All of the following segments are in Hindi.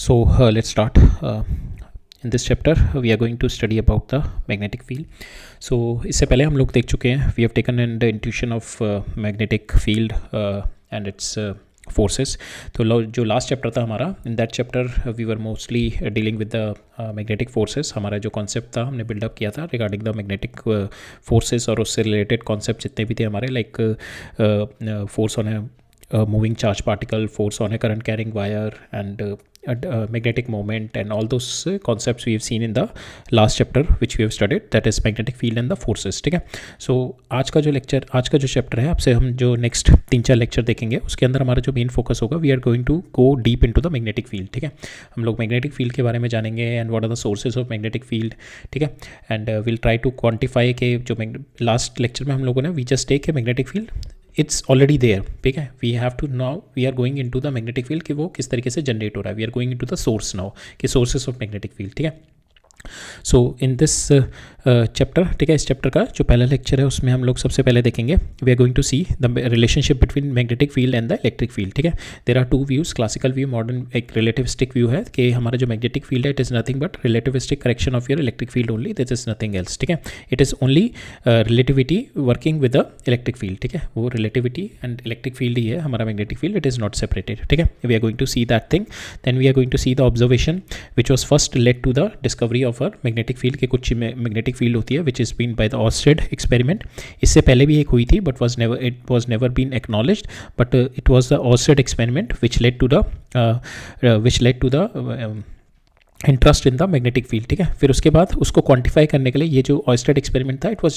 Let's start. In this chapter we are going to study about the magnetic field. So इससे पहले हम लोग देख चुके हैं, we have taken in the intuition of magnetic field and its forces. तो जो लास्ट चैप्टर था हमारा, in that chapter we were mostly dealing with the magnetic forces. हमारा जो कॉन्सेप्ट था हमने बिल्डअप किया था रिगार्डिंग द मैग्नेटिक फोर्सेस, और उससे रिलेटेड कॉन्सेप्ट जितने भी थे हमारे, like force on a moving charge particle, force on a current carrying wire, and magnetic moment, and all those concepts we have seen in the last chapter which we have studied, that is magnetic field and the forces. ठीक है. सो आज का जो चैप्टर है, आपसे हम जो नेक्स्ट 3-4 लेक्चर देखेंगे उसके अंदर हमारा जो मेन फोकस होगा, we are going to go deep into the magnetic field. ठीक है. हम लोग मैग्नेटिक फील्ड के बारे में जानेंगे and what are the sources of magnetic field. ठीक है. And will try to quantify के जो लास्ट लेक्चर में हम लोगों ने we just take a magnetic field, it's already there. ठीक है. We have to now we are going into the magnetic field कि वो किस तरीके से जनरेट हो रहा है. We are going into the source now कि सोर्सेस ऑफ मैग्नेटिक फील्ड. ठीक है. सो इन दिस चैप्टर, ठीक है, इस चैप्टर का जो पहला लेक्चर है उसमें हम लोग सबसे पहले देखेंगे, we are going to see the relationship between magnetic field and the electric field. ठीक है. There are two views, classical view, modern एक रिलेटिविस्टिक व्यू है कि हमारा जो मैग्नेटिक फील्ड है it is nothing but relativistic correction of your electric field only, this is nothing else. ठीक है. It is only relativity working with the electric field. ठीक है. वो रिलेटिविटी एंड इलेक्ट्रिक फील्ड ही है हमारा magnetic field, it is not separated. ठीक है. We are going to see that thing. Then we are going to see the observation which was first led to the discovery of uh magnetic field के कुछ मैग्नेटिक फील्ड होती है which is been by the Oersted experiment. इससे पहले भी एक हुई थी but it was never been acknowledged, but it was the Oersted experiment which lead to the interest in the magnetic field. ठीक है. फिर उसके बाद उसको क्वांटिफाई करने के लिए ये जो ऑयस्टेड एक्सपेरिमेंट था, it was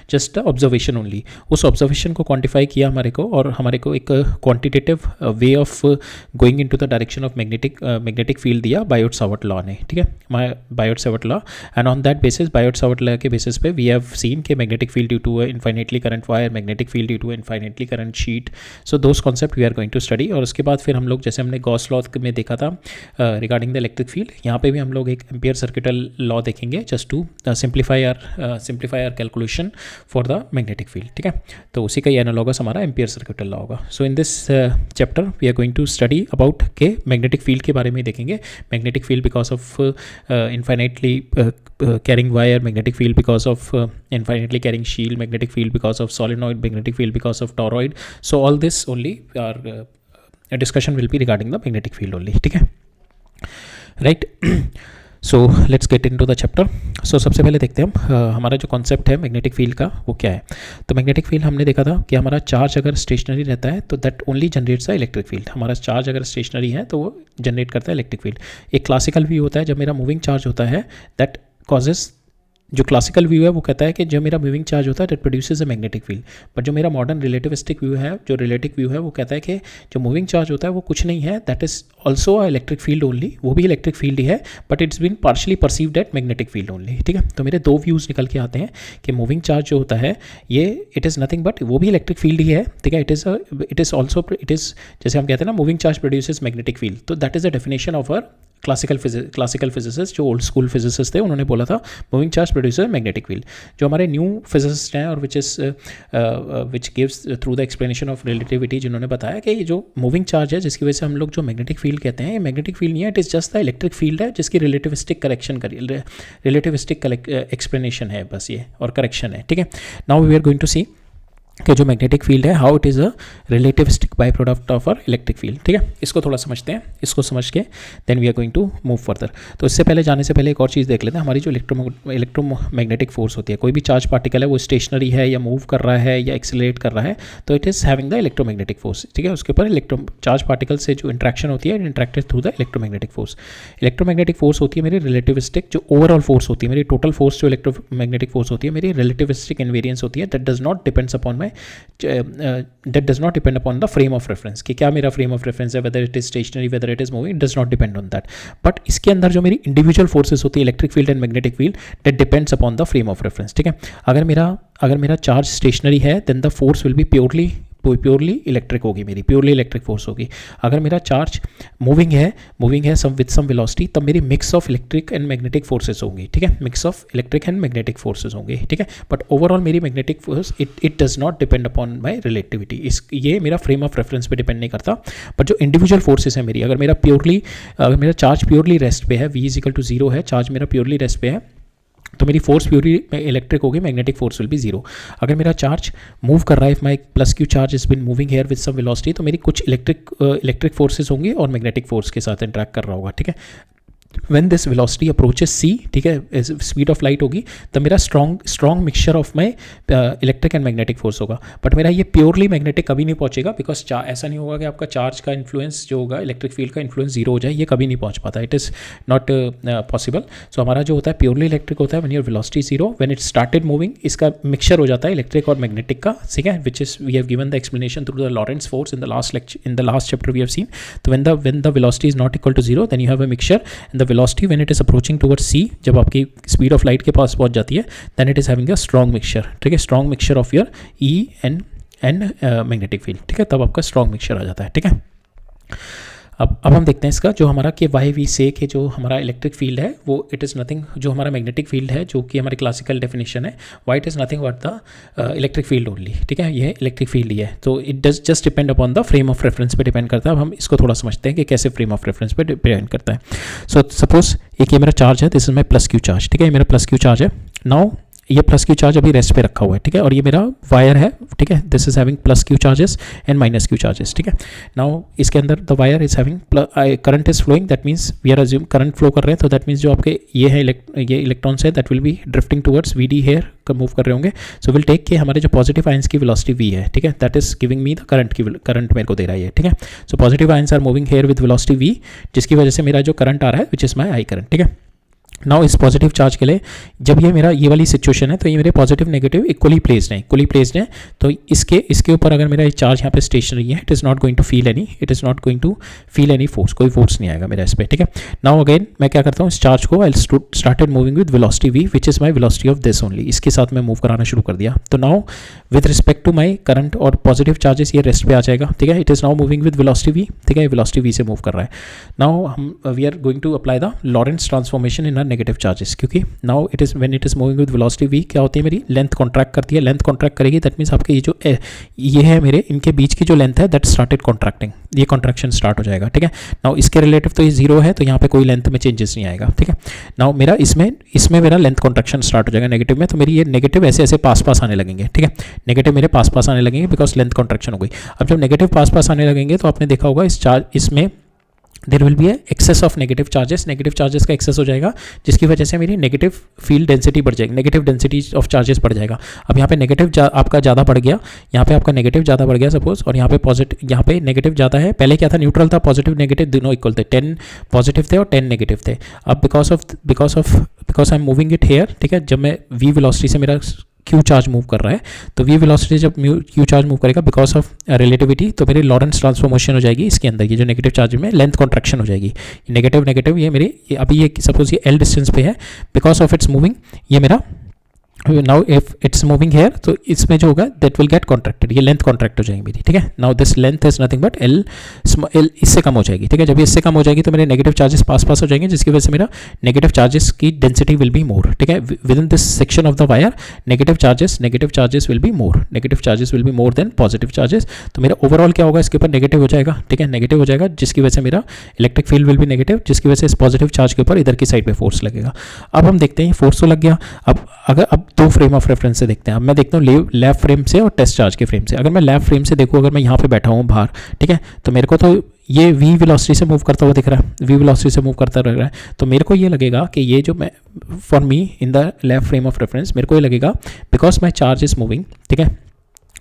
just the observation only. उस ऑब्जर्वेशन को क्वांटिफाई किया हमारे को, और हमारे को एक quantitative way of going into the direction of magnetic field दिया बायोट-सावर्ट लॉ ने. ठीक है. Biot Savart law, and on that basis, Biot Savart law के बेसिस पे वी हैव सीन के magnetic field due to infinitely current wire, magnetic field due to infinitely current sheet. So those concept we are going to study. और उसके बाद फिर हम लोग, जैसे हमने गॉस लॉ में देखा था रिगार्डिंग द इलेक्ट्रिक फील्ड, यहाँ पे भी हम लोग एक एम्पियर सर्किटल लॉ देखेंगे just to simplify our calculation for the magnetic field. ठीक है. तो उसी का ये एनालॉगस हमारा एम्पियर सर्किटल लॉ होगा. So in this chapter we are going to study about के मैग्नेटिक फील्ड के बारे में देखेंगे. Magnetic field because of infinitely carrying wire, magnetic field because of infinitely carrying shield, magnetic field because of solenoid, magnetic field because of toroid. So all this only our discussion will be regarding the magnetic field only. ठीक है. Right. So let's get into the chapter. सो सबसे पहले देखते हैं हम हमारा जो कॉन्सेप्ट है मैग्नेटिक फील्ड का वो क्या है. तो मैग्नेटिक फील्ड हमने देखा था कि हमारा चार्ज अगर स्टेशनरी रहता है तो that only generates the electric field. हमारा चार्ज अगर स्टेशनरी है तो वो जनरेट करता है इलेक्ट्रिक फील्ड. एक क्लासिकल व्यू होता है, जब मेरा मूविंग चार्ज होता है दैट कॉजेस, जो क्लासिकल व्यू है वो कहता है कि जब मेरा मूविंग चार्ज होता है that produces a magnetic field. But जो मेरा मॉडर्न रिलेटिविस्टिक व्यू है, जो रिलेटिव व्यू है, वो कहता है कि जो मूविंग चार्ज होता है वो कुछ नहीं है, that is also a electric field only. वो भी इलेक्ट्रिक फील्ड ही है but it's been partially perceived at magnetic field only. ठीक है. तो मेरे दो व्यूज़ निकल के आते हैं कि मूविंग चार्ज जो होता है ये इट इज़ नथिंग बट वो भी इलेक्ट्रिक फील्ड ही है. ठीक है. इट इज़ ऑल्सो जैसे हम कहते हैं ना, moving charge produces magnetic field. तो that is the definition of our classical physicist, जो ओल्ड स्कूल फिजिसिस्ट थे, उन्होंने बोला था moving charge producer magnetic field. जो हमारे न्यू फिजिसिस्ट हैं और which gives through the explanation of relativity, जिन्होंने बताया कि ये जो मूविंग चार्ज है जिसकी वजह से हम लोग जो मैग्नेटिक फील्ड कहते हैं, ये मैग्नेटिक फील्ड नहीं है, it is just the electric field है जिसकी रिलेटिविस्टिक एक्सप्लेनेशन है बस ये, और करेक्शन है. ठीक है. Now we are going to see कि जो मैग्नेटिक फील्ड है how it is a relativistic by product of our electric field. ठीक है. इसको थोड़ा समझते हैं. इसको समझ के then we are going to move further. तो इससे पहले जाने से पहले एक और चीज़ देख लेते हैं. हमारी जो इलेक्ट्रोमैग्नेटिक फोर्स होती है, कोई भी चार्ज पार्टिकल है वो स्टेशनरी है या मूव कर रहा है या एक्सेलरेट कर रहा है, तो it is having the electromagnetic force. ठीक है. उसके ऊपर चार्ज पार्टिकल से जो इंट्रैक्शन होती है, interacted through the electromagnetic force. Electromagnetic force होती है मेरी रिलेटिविस्टिक. जो ओवरऑल फोर्स होती है मेरी, टोटल फोर्स जो इलेक्ट्रोमैग्नेटिक फोर्स होती है मेरी, रिलेटिविस्टिक इनवेरियंस होती है. That does not depends upon my that does not depend upon the frame of reference कि क्या मेरा frame of reference है, whether it is stationary, whether it is moving, it does not depend on that. but इसके अंदर जो मेरी individual forces होती है, electric field and magnetic field, that depends upon the frame of reference. ठीक है. अगर मेरा चार्ज स्टेशनरी है then the force will be purely electric होगी, मेरी प्योरली इलेक्ट्रिक फोर्स होगी। अगर मेरा चार्ज मूविंग है सम विद सम वेलोसिटी, तब मेरी mix of electric and magnetic forces होंगी, ठीक है, mix of electric and magnetic forces होंगे, ठीक है। बट ओवरऑल मेरी magnetic force it does not depend upon my relativity, ये मेरा फ्रेम ऑफ रेफरेंस पे डिपेंड नहीं करता। बट जो इंडिविजुअल फोर्सेस है मेरी, अगर मेरा चार्ज प्योरली रेस्ट पे है, v इज इक्वल टू 0 है, चार्ज मेरा प्योरली रेस्ट पे है, तो मेरी फोर्स प्योरली इलेक्ट्रिक होगी, मैग्नेटिक फोर्स विल बी 0। अगर मेरा चार्ज मूव कर रहा है, if my plus q charge is been moving here with some velocity, तो मेरी कुछ इलेक्ट्रिक फोर्सेस होंगी और मैग्नेटिक फोर्स के साथ इंटरेक्ट कर रहा होगा, ठीक है। when this velocity approaches c, ठीक है, स्पीड ऑफ लाइट होगी, तब मेरा strong mixture of my electric and magnetic force होगा। बट मेरा ये प्योरली मैग्नेटिक कभी नहीं पहुंचेगा, बिकॉज ऐसा नहीं होगा कि आपका चार्ज का इन्फ्लुएंस जो होगा, इलेक्ट्रिक फील्ड का इन्फ्लुएंस 0 हो जाए, ये कभी नहीं पहुंच पाता, it is not possible. So हमारा जो होता है प्योरली इलेक्ट्रिक होता है when your velocity 0, when it started moving, इसका मिक्सचर हो जाता है इलेक्ट्रिक और मैग्नेटिक का, ठीक है, which is we have given the explanation through the Lorentz force in the last chapter we have seen. तो when the velocity is not equal to 0, then you have a mixture, and the velocity when it is approaching towards c, जब आपकी स्पीड ऑफ लाइट के पास पहुंच जाती है, then it is having a strong mixture, ठीक है, strong mixture of your E and magnetic field, ठीक है, तब आपका स्ट्रॉन्ग मिक्सचर आ जाता है, ठीक है। अब हम देखते हैं इसका जो हमारा कि वाई वी से कि जो हमारा इलेक्ट्रिक फील्ड है वो इट इज़ नथिंग, जो हमारा मैग्नेटिक फील्ड है जो कि हमारी क्लासिकल डेफिनेशन है, why it is nothing but the electric field only, ठीक है, ये इलेक्ट्रिक फील्ड ही है। तो it does just depend upon the frame of reference पे डिपेंड करता है। अब हम इसको थोड़ा समझते हैं कि कैसे फ्रेम ऑफ रेफरेंस पे डिपेंड करता है। सो सपोज एक ये मेरा चार्ज है, this is my plus q charge, ठीक है, ये मेरा प्लस क्यू चार्ज है। नाउ ये प्लस क्यू चार्ज अभी रेस्ट पे रखा हुआ है, ठीक है, और ये मेरा वायर है, ठीक है, this is having plus q charges and minus q charges, ठीक है। नाउ इसके अंदर the wire is having current is flowing, that means we are assume current flow कर रहे हैं, तो दैट मीन्स जो आपके ये है ये इलेक्ट्रॉन्स है that will be drifting towards v d here move कर रहे होंगे। सो विल टेक के हमारे जो पॉजिटिव आयंस की वेलोसिटी v है, ठीक है, that is giving me the current मेरे को दे रहा है ये, ठीक है। So positive ions are moving here with velocity v, जिसकी वजह से मेरा जो करंट आ रहा है which is my I current, ठीक है। नाउ इस पॉजिटिव चार्ज के लिए जब ये मेरा ये वाली सिचुएशन है, तो ये मेरे पॉजिटिव नेगेटिव इक्वली प्लेस्ड हैं, तो इसके ऊपर अगर मेरा ये चार्ज यहाँ पे स्टेशनरी है, it is not going to feel any force, कोई फोर्स नहीं आएगा मेरा इस पर, ठीक है। नाउ अगेन मैं क्या करता हूँ, इस चार्ज को I started moving with velocity v, which is my velocity of this only, इसके साथ मैं मूव कराना शुरू कर दिया। तो now with respect to my current और पॉजिटिव चार्जेस ये रेस्ट पे आ जाएगा, ठीक है, it is now moving with velocity v, ठीक है, वेलोसिटी v से मूव कर रहा है। नाउ हम we are going to apply the Lorentz transformation in negative charges, क्योंकि now it is when it is moving with velocity v, क्या होती है मेरी लेंथ कॉन्ट्रैक्ट करती है, लेंथ कॉन्ट्रैक्ट करेगी, दैट मीन्स आपके ये है मेरे इनके बीच की जो लेंथ है दैट स्टार्टेड कॉन्ट्रैक्टिंग, ये कॉन्ट्रैक्शन स्टार्ट हो जाएगा, ठीक है। नाउ इसके रिलेटिव तो ये 0 है, तो यहाँ पे कोई लेंथ में चेंजेस नहीं आएगा, ठीक है। नाउ मेरा इसमें मेरा लेंथ कॉन्ट्रैक्शन स्टार्ट हो जाएगा नेगेटिव में, तो मेरी ये नेगेटिव ऐसे पास आने लगेंगे, ठीक है, नेगेटिव मेरे पास आने लगेंगे बिकॉज लेंथ कॉन्ट्रैक्शन हो गई। अब जब नेगेटिव पास आने लगेंगे तो आपने देखा होगा इसमें there will be a excess of negative charges का एक्सेस हो जाएगा, जिसकी वजह से मेरी नेगेटिव फील्ड डेंसिटी बढ़ जाएगी, नेगेटिव डेंसिटी ऑफ चार्जेस बढ़ जाएगा। अब यहाँ पे नेगेटिव आपका ज़्यादा बढ़ गया, यहाँ पे आपका नेगेटिव ज़्यादा बढ़ गया सपोज, और यहाँ पे नेगेटिव ज़्यादा है, पहले क्या था न्यूट्रल था, पॉजिटिव नेगेटिव दोनों इक्वल थे, 10 पॉजिटिव थे और 10 नेगेटिव थे। अब because I am moving it here, ठीक है, जब मैं v वेलोसिटी से मेरा क्यू चार्ज मूव कर रहा है, तो v वेलोसिटी जब क्यू चार्ज मूव करेगा बिकॉज ऑफ रिलेटिविटी, तो मेरी लॉरेंट्ज ट्रांसफॉर्मेशन हो जाएगी इसके अंदर, ये जो नेगेटिव चार्ज में लेंथ कॉन्ट्रैक्शन हो जाएगी, नेगेटिव ये मेरी अभी ये सपोज ये l डिस्टेंस पे है, बिकॉज ऑफ इट्स मूविंग ये मेरा now if it's moving hair, तो इसमें जो होगा दैट विल गेट कॉन्ट्रैक्टेड, ये लेंथ कॉन्ट्रैक्ट हो जाएगी मेरी, ठीक है। Now this length is nothing but L इससे कम हो जाएगी, ठीक है। जब ये इससे कम हो जाएगी तो मेरे नेगेटिव चार्जेस पास हो जाएंगे, जिसकी वजह से मेरा नेगेटिव चार्जेस की डेंसिटी विल बी मोर, ठीक है। With in this section of the wire negative charges will be more than positive charges, तो मेरा ओवरऑल क्या होगा, इसके ऊपर नेगेटिव हो जाएगा, ठीक है, नेगेटिव हो जाएगा, जिसकी वजह से मेरा electric field will be negative, जिसकी वजह से इस पॉजिटिव चार्ज के ऊपर इधर की साइड पे फोर्स लगेगा। अब हम देखते हैं फोर्स तो लग गया, अब दो फ्रेम ऑफ रेफरेंस से देखते हैं। अब मैं देखता हूँ लेफ्ट फ्रेम से और टेस्ट चार्ज के फ्रेम से। अगर मैं लेफ्ट फ्रेम से देखूँ, अगर मैं यहाँ पे बैठा हूँ बाहर, ठीक है, तो मेरे को तो ये v वेलोसिटी से मूव करता हुआ दिख रहा है, v वेलोसिटी से मूव करता रह रहा है, तो मेरे को ये लगेगा कि ये जो मैं for me in the left frame of reference मेरे को ये लगेगा because my charge is moving, ठीक है,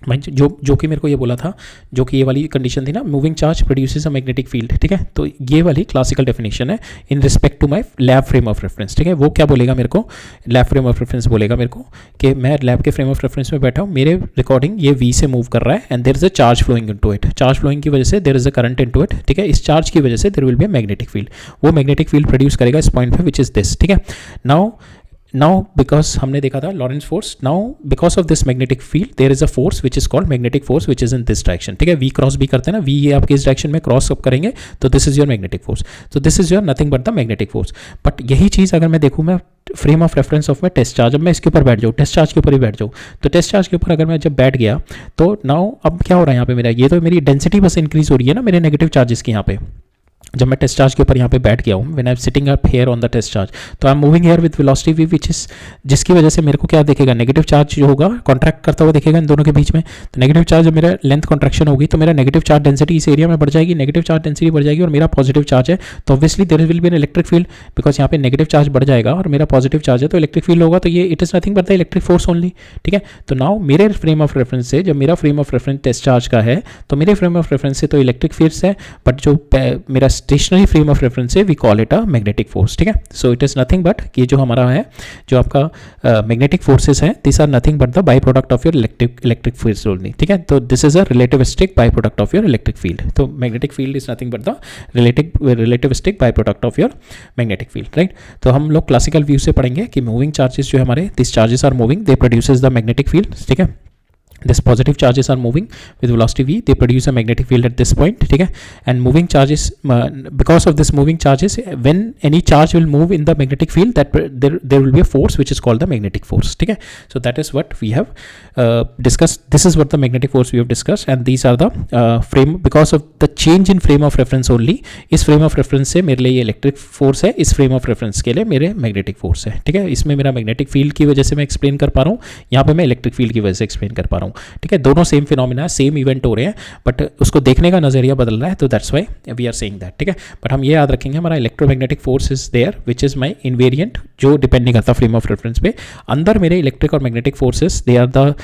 मैं जो कि मेरे को ये बोला था, जो कि ये वाली कंडीशन थी ना, moving charge produces a magnetic field, ठीक है, तो ये वाली क्लासिकल डेफिनेशन है in respect to my lab frame of reference, ठीक है। वो क्या बोलेगा मेरे को, लैब फ्रेम ऑफ रेफरेंस बोलेगा मेरे को कि मैं लैब के फ्रेम ऑफ रेफरेंस में बैठा हूँ, मेरे रिकॉर्डिंग ये v से मूव कर रहा है and there is a charge flowing into it, charge flowing की वजह से there is a current into it, ठीक है, इस चार्ज की वजह से there will be a magnetic field, वो मैग्नेटिक फील्ड प्रोड्यूस करेगा इस पॉइंट पे विच इज दिस, ठीक है। नाउ बिकॉज हमने देखा था Lorentz force, now because of this magnetic field there is a force which is called magnetic force which is in this direction, ठीक है। वी क्रॉस भी करते हैं ना, वी ये आपके इस डायरेक्शन में क्रॉस अप करेंगे तो this is your magnetic force, तो this is your nothing but the magnetic force. But यही चीज़ अगर मैं देखूँ मैं फ्रेम ऑफ रेफरेंस ऑफ में टेस्ट चार्ज, अब मैं इसके ऊपर बैठ जाऊँ, टेस्ट चार्ज के ऊपर ही बैठ जाऊँ, तो टेस्ट चार्ज के ऊपर अगर मैं जब बैठ गया तो नाउ अब क्या हो रहा है यहाँ पे मेरा, ये तो मेरी डेंसिटी बस इंक्रीज हो रही है ना मेरे नेगेटिव चार्जेस की यहाँ पे। जब मैं टेस्ट चार्ज के ऊपर यहाँ पे बैठ गया हूँ, when I am sitting up here on the test charge, तो I am moving here with velocity v which is, जिसकी वजह से मेरे को क्या दिखेगा, नेगेटिव चार्ज जो होगा कॉन्ट्रैक्ट करता हुआ दिखेगा इन दोनों के बीच में। तो नेगेटिव चार्ज जब मेरा लेंथ कॉन्ट्रैक्शन होगी तो मेरा नेगेटिव चार्ज डेंसिटी इस एरिया में बढ़ जाएगी, नेगेटिव चार्ज डेंसिटी बढ़ जाएगी और मेरा पॉजिटिव चार्ज है तो obviously there will be an electric field, because यहाँ पे नेगेटिव चार्ज बढ़ जाएगा और मेरा पॉजिटिव चार्ज है तो इलेक्ट्रिक फील्ड होगा, तो ये it is nothing but the electric force only, ठीक है। तो नाउ मेरे फ्रेम ऑफ रेफरेंस से, जब मेरा frame of reference test charge का है तो मेरे फ्रेम ऑफ रेफरेंस से तो इलेक्ट्रिक फील्ड्स है, बट जो मेरा स्टेशनरी फ्रेम ऑफ रेफरेंस से we call it a magnetic force, ठीक है। So it is nothing but ये जो हमारा है, जो आपका मैग्नेटिक फोर्सेस है, this are nothing but the by product of your electric field only, ठीक है। तो this is a relativistic by product of your electric field, तो magnetic field is nothing but the relativistic by product of your magnetic field, right. तो हम लोग क्लासिकल व्यू से पढ़ेंगे कि मूविंग चार्जेस जो हमारे, this charges are moving, they produces the magnetic field, ठीक है। This positive charges are moving with velocity v, they produce a magnetic field at this point, ठीक है। And moving charges, because of this moving charges, when any charge will move in the magnetic field, that there will be a force which is called the magnetic force, ठीक है। So that is what we have discussed. This is what the magnetic force we have discussed, and these are the frame, because of the change in frame of reference only, इस frame of reference से मेरे लिए ये electric force है, इस frame of reference के लिए मेरे magnetic force है, ठीक है। इसमें मेरा magnetic field की वजह से मैं explain कर पा रहा हूँ, यहाँ पे मैं electric field की वजह से explain कर पा रहा हूँ, ठीक है। दोनों सेम फिनोमिना, सेम इवेंट हो रहे हैं, बट उसको देखने का नजरिया बदल रहा है, तो that's why we are saying that, ठीक है। बट हम ये याद रखेंगे हमारा electromagnetic force is there which is my invariant, जो डिपेंड नहीं करता फ्रेम ऑफ रेफरेंस पे। अंदर मेरे इलेक्ट्रिक और magnetic forces, they are the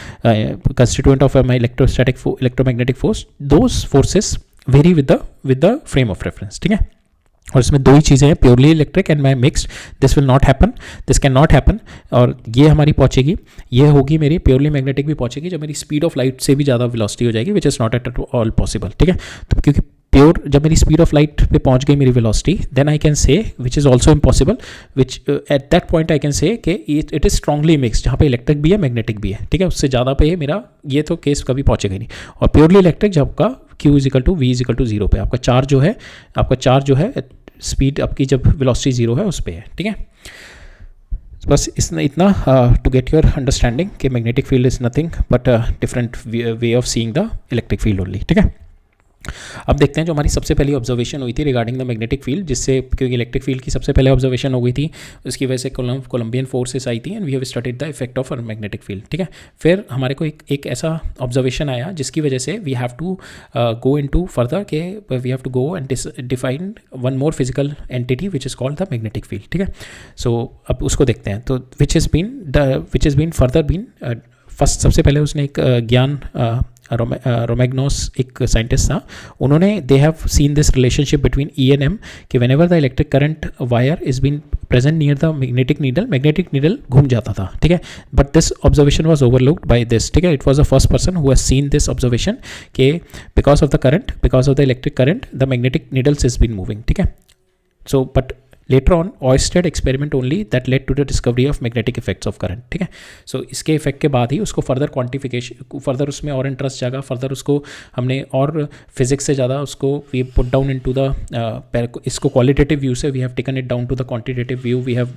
constituent of my electromagnetic force, those forces vary with the frame of reference, ठीक है। और इसमें दो ही चीज़ें हैं, purely electric and my mixed, this will not happen, this can not happen. और ये हमारी पहुंचेगी, ये होगी मेरी प्योरली मैग्नेटिक भी पहुंचेगी जब मेरी स्पीड ऑफ लाइट से भी ज़्यादा वेलोसिटी हो जाएगी, which is not at all possible, ठीक है। तो क्योंकि प्योर जब मेरी स्पीड ऑफ लाइट पे पहुंच गई मेरी velocity, then I can say, which is also impossible, which at that point I can say कि इट इज़ स्ट्रांगली मिक्सड, जहाँ पे इलेक्ट्रिक भी है मैग्नेटिक भी है, ठीक है। उससे ज़्यादा पे मेरा ये तो केस कभी पहुंचेगा नहीं। और प्योरली इलेक्ट्रिक जब का Q is equal to V is equal to 0 पे आपका चार्ज जो है स्पीड आपकी जब वेलोसिटी 0 है उस पे है, ठीक है। बस इतना टू गेट योर अंडरस्टैंडिंग कि magnetic field is nothing but different way of seeing the electric field only, ठीक है। अब देखते हैं जो हमारी सबसे पहली ऑब्जर्वेशन हुई थी रिगार्डिंग द मैग्नेटिक फील्ड, जिससे क्योंकि इलेक्ट्रिक फील्ड की सबसे पहले ऑब्जर्वेशन हो गई थी, उसकी वजह से कोलंबियन फोर्सेस आई थी and we have studied the effect of magnetic field, ठीक है। फिर हमारे को एक ऐसा ऑब्जर्वेशन आया जिसकी वजह से we have to go into further के we have to go and define one more physical entity which is called the magnetic field, ठीक है। सो अब उसको देखते हैं, तो which is been further been first, सबसे पहले उसने एक ज्ञान रोमैग्नोस एक साइंटिस्ट था, उन्होंने they have seen this relationship between E and M कि whenever the electric current wire is been present near the magnetic needle घूम जाता था, ठीक है। But this observation was overlooked by this, ठीक है। It was the first person who has seen this observation कि because of the electric current the magnetic needles is been moving, ठीक है। So but later on Oersted experiment only that led to the discovery of magnetic effects of current, ठीक है। सो इसके इफेक्ट के बाद ही उसको फर्दर उसमें और इंटरेस्ट जागा, फर्दर उसको हमने और फिजिक्स से ज़्यादा उसको we put down into the इसको क्वालिटेटिव व्यू से we have taken it down to the quantitative view, we have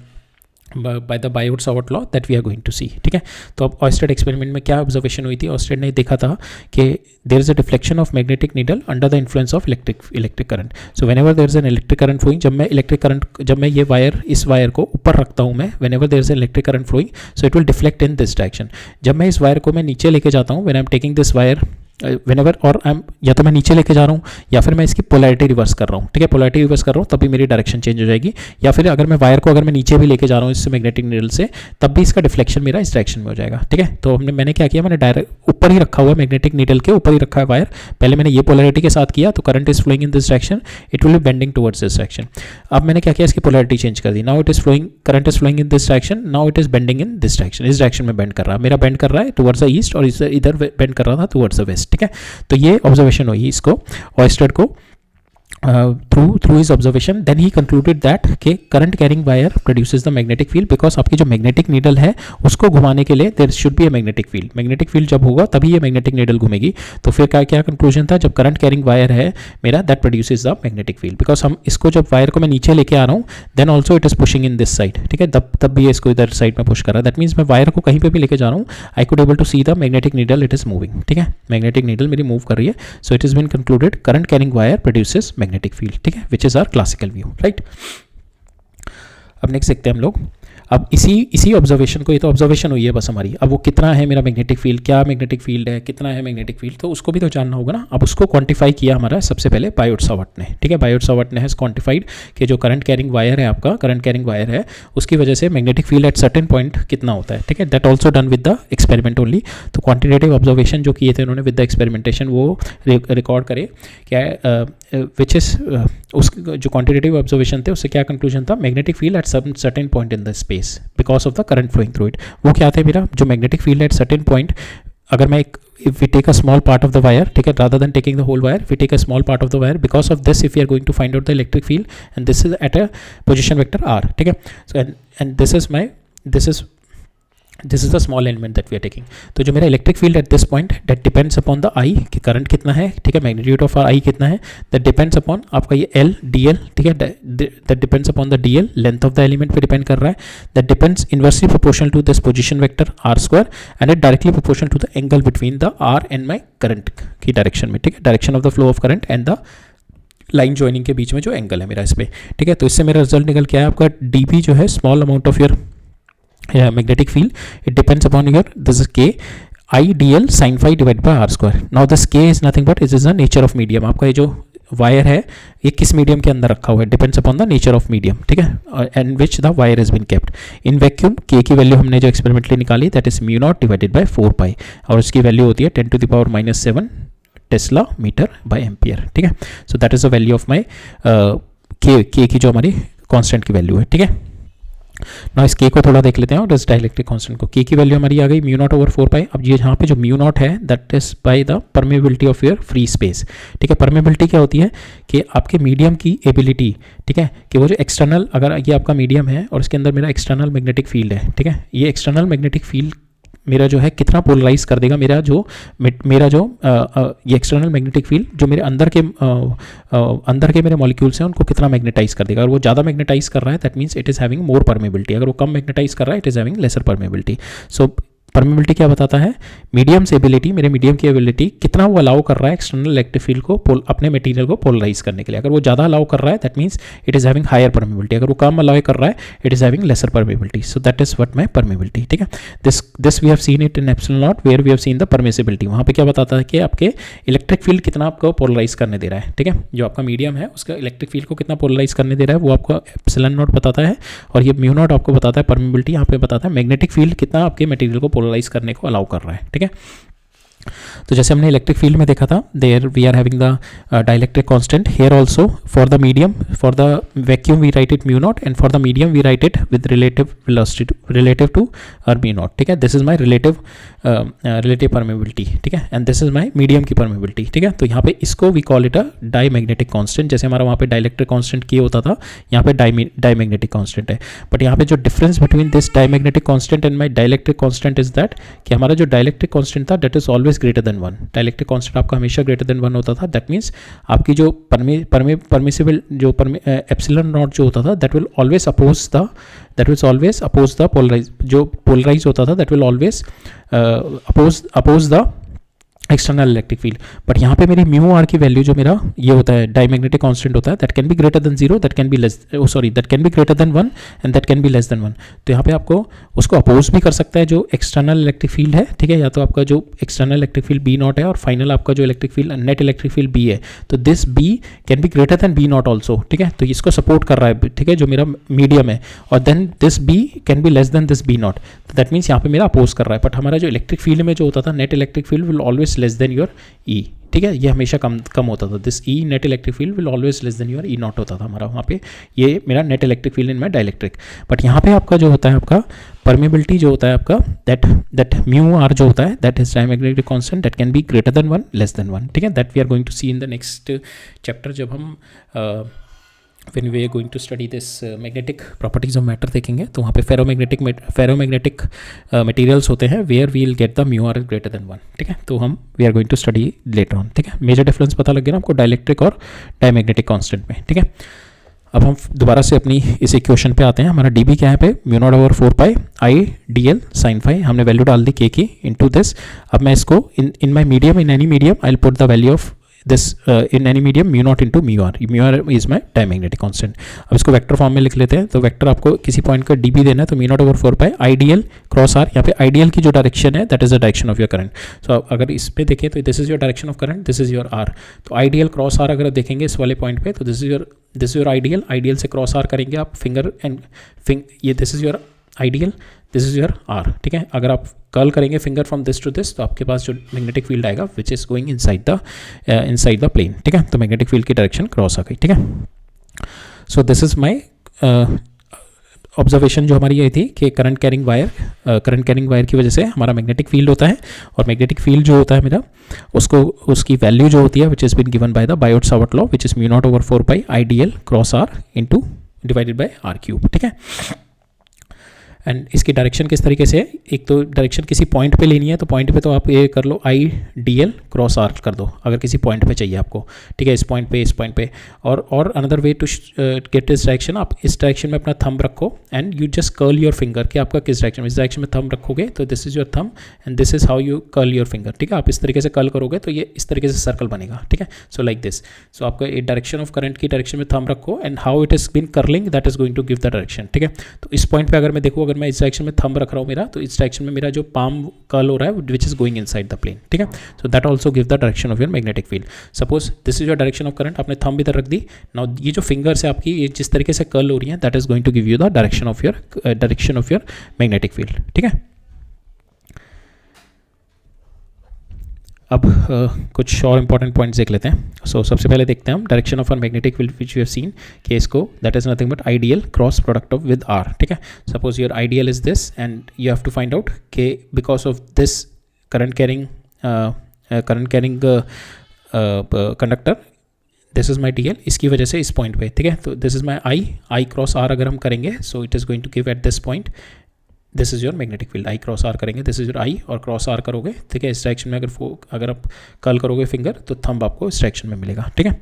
by the Biot Savart law that we are going to see, ठीक है। तो अब ऑयस्टेड एक्सपेरिमेंट में क्या ऑब्जर्वेशन हुई थी, ऑयस्टेड ने देखा था कि there is a deflection of magnetic needle under the influence of electric current. So whenever there is an electric current flowing, जब मैं ये इस वायर को ऊपर रखता हूँ मैं, whenever there is an electric current flowing, so it will deflect in this direction. जब मैं इस वायर को मैं नीचे लेके जाता हूँ, when I am taking this wire whenever और आई एम या तो मैं नीचे लेके जा रहा हूँ या फिर मैं इसकी पोलैरिटी रिवर्स कर रहा हूँ, ठीक है। पोलैरिटी रिवर्स कर रहा हूँ तभी मेरी डायरेक्शन चेंज हो जाएगी, या फिर अगर मैं वायर को अगर मैं नीचे भी लेके जा रहा हूँ इससे मैग्नेटिक नीडल से, तब भी इसका डिफ्लेक्शन मेरा इस डायरेक्शन में हो जाएगा, ठीक है। तो मैंने क्या किया, मैंने डायरेक्ट ऊपर ही रखा हुआ है, मैग्नेटिक नीडल के ऊपर ही रखा है वायर, पहले मैंने ये पोलैरिटी के साथ किया तो current is flowing in this direction, it will be bending towards this direction. अब मैंने क्या किया, इसकी पोलैरिटी चेंज कर दी, now it is flowing, current is flowing in this direction, now it is bending in this direction, इस डायरेक्शन में बेंड कर रहा है, मेरा बेंड कर रहा है टुवर्ड्स द ईस्ट और इधर बेंड कर रहा था टुवर्ड्स द वेस्ट, ठीक है। तो ये ऑब्जर्वेशन हुई इसको ऑयस्टेड को, through his observation, then he concluded that के current carrying wire produces the magnetic field because आपकी जो magnetic needle है उसको घुमाने के लिए there should be a magnetic field. Magnetic field जब होगा तभी ये magnetic needle घूमेगी. तो फिर क्या conclusion था, जब current carrying wire है मेरा, that produces the magnetic field because हम इसको जब wire को मैं नीचे लेके आ रहा हूँ then also it is pushing in this side. ठीक है, तब भी इसको इधर साइड में पुश कर रहा है. That means मैं wire को कहीं पे भी लेके जा रहा हूँ, I could able to see the magnetic needle, it is moving. ठीक है, magnetic needle मेरी move कर रही है. So it has been concluded current carrying wire produces magnetic field. ठीक है, which is our classical view, right? अब नेक्स्ट देखते हैं हम लोग. अब इसी ऑब्जर्वेशन को, ये तो ऑब्जर्वेशन हुई है बस हमारी, अब वो कितना है मेरा मैग्नेटिक फील्ड, क्या मैग्नेटिक फील्ड है, कितना है मैग्नेटिक फील्ड, तो उसको भी तो जानना होगा ना. अब उसको क्वांटिफाई किया हमारा सबसे पहले बायोट-सावर्ट ने. ठीक है, बायोट-सावर्ट ने हैज क्वांटिफाइड कि जो करंट कैरिंग वायर है, आपका करंट कैरिंग वायर है, उसकी वजह से magnetic field at certain point कितना होता है. ठीक है, that also done with the experiment only. तो क्वांटिटेटिव ऑब्जर्वेशन जो किए थे उन्होंने विद द एक्सपेरिमेंटेशन वो रिकॉर्ड करे. क्या विच इज उस जो क्वांटिटेटिव ऑब्जर्वेशन थे उससे क्या कंक्लूजन था, magnetic field at certain point in the space because of the current flowing through it. वो क्या थे मेरा, जो magnetic field at certain point, अगर मैं if we take a small part of the wire, ठीक है, rather than taking the whole wire, if we take a small part of the wire, because of this if we are going to find out the electric field and this is at a position vector r. ठीक है, so and this is the small element that we are taking. तो जो मेरा electric field at this point that depends upon the I, कि करंट कितना है, ठीक है, मैग्नीट्यूड ऑफ आई कितना है, दैट डिपेंड्स अपॉन आपका ये एल डी एल. ठीक है, that depends upon the d l, length of the element पे डिपेंड कर रहा है. That depends inversely proportional to this position vector r square and it directly proportional to the angle between the r and my current की डायरेक्शन में. ठीक है, direction of the flow of current and the line joining के बीच में जो एंगल है मेरा इस पर. ठीक है, तो इससे मेरा रिजल्ट निकल के आया आपका डी बी जो है small amount of your magnetic field, it depends upon your, this is k idl sin phi divided by r square. Now this k is nothing but it is the nature of medium. आपका ये जो वायर है ये किस मीडियम के अंदर रखा हुआ है, depends upon the nature of medium. ठीक है, and which the wire has been kept in vacuum. K की वैल्यू हमने जो एक्सपेरिमेंटली निकाली that is mu naught divided by 4 pi और उसकी वैल्यू होती है 10⁻⁻7 टेस्ला मीटर बाय एम्पियर. ठीक है, so that is the value of my k की जो हमारी कांस्टेंट की वैल्यू है. ठीक है, ना इस के को थोड़ा देख लेते हैं और इस डाइलेक्ट्रिक कांस्टेंट को. के की वैल्यू हमारी आ गई म्यू नॉट ओवर 4 पाई. अब ये यहाँ पे जो म्यू नॉट है that is by the permeability of your free space. ठीक है, परमेबिलिटी क्या होती है कि आपके मीडियम की एबिलिटी, ठीक है, कि वो जो एक्सटर्नल, अगर ये आपका मीडियम है और इसके अंदर मेरा एक्सटर्नल मैग्नेटिक फील्ड है, ठीक है, ये एक्सटर्नल मैग्नेटिक फील्ड मेरा जो है कितना पोलराइज कर देगा मेरा जो ये एक्सटर्नल मैग्नेटिक फील्ड जो मेरे अंदर के मेरे मॉलिक्यूल्स हैं उनको कितना मैग्नेटाइज कर देगा. अगर वो ज़्यादा मैग्नेटाइज कर रहा है that means it is having more permeability. अगर वो कम मैग्नेटाइज कर रहा है it is having lesser permeability. So permeability क्या बताता है, मीडियम से एबिलिटी, मेरे मीडियम की एबिलिटी कितना वो अलाउ कर रहा है एक्सटर्नल इलेक्ट्रिक फील्ड को अपने मटेरियल को पोलराइज करने के लिए. अगर वो ज़्यादा अलाउ कर रहा है that means it is having higher permeability. अगर वो कम अलाउ कर रहा है it is having lesser permeability. So that is what my permeability. ठीक है, this we have seen it in epsilon nought where we have seen the permissibility. वहाँ पे क्या बताता है कि आपके इलेक्ट्रिक फील्ड कितना आपको पोलराइज करने दे रहा है. ठीक है, जो आपका मीडियम है उसका इलेक्ट्रिक फील्ड को कितना पोलराइज करने दे रहा है वो आपको एप्सिलॉन नॉट बताता है और ये म्यू नॉट आपको बताता है परमेबिलिटी. यहाँ पे बताता है मैग्नेटिक फील्ड कितना आपके मटेरियल को पोलराइज करने को अलाउ कर रहा है. ठीक है, तो जैसे हमने इलेक्ट्रिक फील्ड में देखा था there we are having the dielectric constant. Here also for the medium, for the vacuum we write it mu naught and for the medium we write it with relative velocity relative to r mu naught. ठीक है, this is my relative permeability. ठीक है, and this is my medium की परमेबिलिटी. ठीक है, तो यहाँ पे इसको we call it a diamagnetic constant. जैसे हमारा वहाँ पे डाइलेक्ट्रिक कांस्टेंट की होता था, यहाँ पे डाईमैग्नेटिक कांस्टेंट है. बट यहाँ पे जो difference between this diamagnetic constant and my dielectric constant is that कि हमारा जो डाइलेक्ट्रिक कांस्टेंट था that is always greater than 1. Dielectric constant आपका हमेशा ग्रेटर देन 1 होता था. दैट मीन्स आपकी जो परमिसिबल जो एप्सिलॉन नॉट जो होता था that will always oppose the polarise, जो पोलराइज होता था that will always oppose the external electric field. But यहाँ पे मेरी म्यू आर की वैल्यू जो मेरा ये होता है डाईमैग्नेटिक कांस्टेंट होता है that can be greater then 0, that can B that can be greater than 1 and that can be less than 1. तो यहाँ पे आपको उसको अपोज भी कर सकता है जो एक्सटर्नल इलेक्ट्रिक फील्ड है. ठीक है, या तो आपका जो external electric field B not है और फाइनल आपका जो electric field net electric field B है, तो this B can be greater than B not also. ठीक है, तो इसको सपोर्ट कर रहा है. ठीक है, जो मेरा मीडियम है और then this B can be less than this B not. That means यहाँ पे मेरा अपोज कर रहा है. बट हमारा जो इलेक्ट्रिक फील्ड में जो होता था net electric field will always less than your E. ठीक है, ये हमेशा कम होता था। This E net electric field will always less than your E nought होता था हमारा वहाँ पे, ये मेरा net electric field in my dielectric. But यहाँ पे आपका जो होता है आपका परमेबिलिटी जो होता है आपका दैट म्यू आर जो होता है that is diamagnetic constant that can be greater than 1 less than 1, ठीक है। That we are going to see in the next chapter जब हम when we are going to study this magnetic properties of matter देखेंगे, तो वहाँ पे फेरोमैग्नेटिक मटेरियल्स होते हैं where we will get the mu r is greater than 1, ठीक है। तो हम we are going to study later on, ठीक है। मेजर डिफरेंस पता लग गया ना आपको डाइलेक्ट्रिक और डायमैग्नेटिक कांस्टेंट में, ठीक है। अब हम दोबारा से अपनी इस इक्वेशन पे आते हैं। हमारा डी बी क्या है पे mu not over 4 pi I D l sine phi, हमने वैल्यू डाल दी के की इनटू दिस। अब मैं इसको in my medium, in any medium I will put the value of this in any medium mu nought into mu r is my diamagnetic constant. अब इसको वेक्टर फॉर्म में लिख लेते हैं। तो वेक्टर आपको किसी पॉइंट का डी बी देना है, तो mu not over 4 pi I D L cross r, यहाँ पे आई डी एल की जो डायरेक्शन है that is the direction of your current. So अगर इस पे देखें तो this is your direction of current, this is your r. तो I D L cross r अगर देखेंगे इस वाले पॉइंट पे, तो दिस इज योर आइडियल से क्रॉस आर करेंगे आप फिंगर ये this is your ideal, this is your R, ठीक है। अगर आप कर्ल करेंगे finger from this to this, तो आपके पास जो मैग्नेटिक फील्ड आएगा which is going inside the plane, ठीक है। तो मैग्नेटिक फील्ड की डायरेक्शन क्रॉस आ गई, ठीक है। So this is my observation जो हमारी ये थी कि करंट कैरिंग वायर की वजह से हमारा मैग्नेटिक फील्ड होता है, और मैग्नेटिक फील्ड जो होता है मेरा उसकी वैल्यू जो होती है which is been given by the Biot Savart law which is mu not over 4 pi I D L cross R into divided by R cube, ठीक है। एंड इसकी डायरेक्शन किस तरीके से है, एक तो डायरेक्शन किसी पॉइंट पे लेनी है, तो पॉइंट पे तो आप ये कर लो I D L cross r कर दो अगर किसी पॉइंट पे चाहिए आपको, ठीक है। इस पॉइंट पे और another way to get this direction, आप इस डायरेक्शन में अपना थंब रखो and you just curl your finger कि आपका किस डायरेक्शन में, इस डायरेक्शन में थंब रखोगे तो this is your thumb and this is how you curl your finger, ठीक है। आप इस तरीके से कर्ल करोगे तो ये इस तरीके से सर्कल बनेगा, ठीक है। So like this. सो आपका एक डायरेक्शन ऑफ करंट की डायरेक्शन में थंब रखो and how it is been curling that is going to give the direction, ठीक है। तो इस पॉइंट पे अगर मैं देखूँ, अगर मैं इस डायरेक्शन में थंब रख रहा हूँ मेरा, तो इस डायरेक्शन में मेरा जो पाम कर्ल हो रहा है which is going inside the plane, ठीक है। So that also give the direction of your magnetic field. Suppose this is your direction of current, आपने थंब इधर रख दी, नाउ ये जो फिंगर्स है आपकी ये जिस तरीके से कर्ल हो रही है that is going to give you the direction of your magnetic field, ठीक है। अब कुछ और इंपॉर्टेंट पॉइंट्स देख लेते हैं। सो सबसे पहले देखते हैं हम direction of r magnetic field which we have seen कि इसको that is nothing but I d l cross product of with r, ठीक है। Suppose your I d l is this and you have to find out कि because of this current carrying conductor this is my d l, इसकी वजह से इस पॉइंट पे, ठीक है। तो this is my I cross r अगर हम करेंगे, so it is going to give at this point this is your magnetic field. I cross are करेंगे, दिस इज योर आई और क्रॉस आर करोगे, ठीक है। इस डायरेक्शन में अगर आप कर्ल करोगे फिंगर तो थंब आपको इस डायरेक्शन में मिलेगा, ठीक है।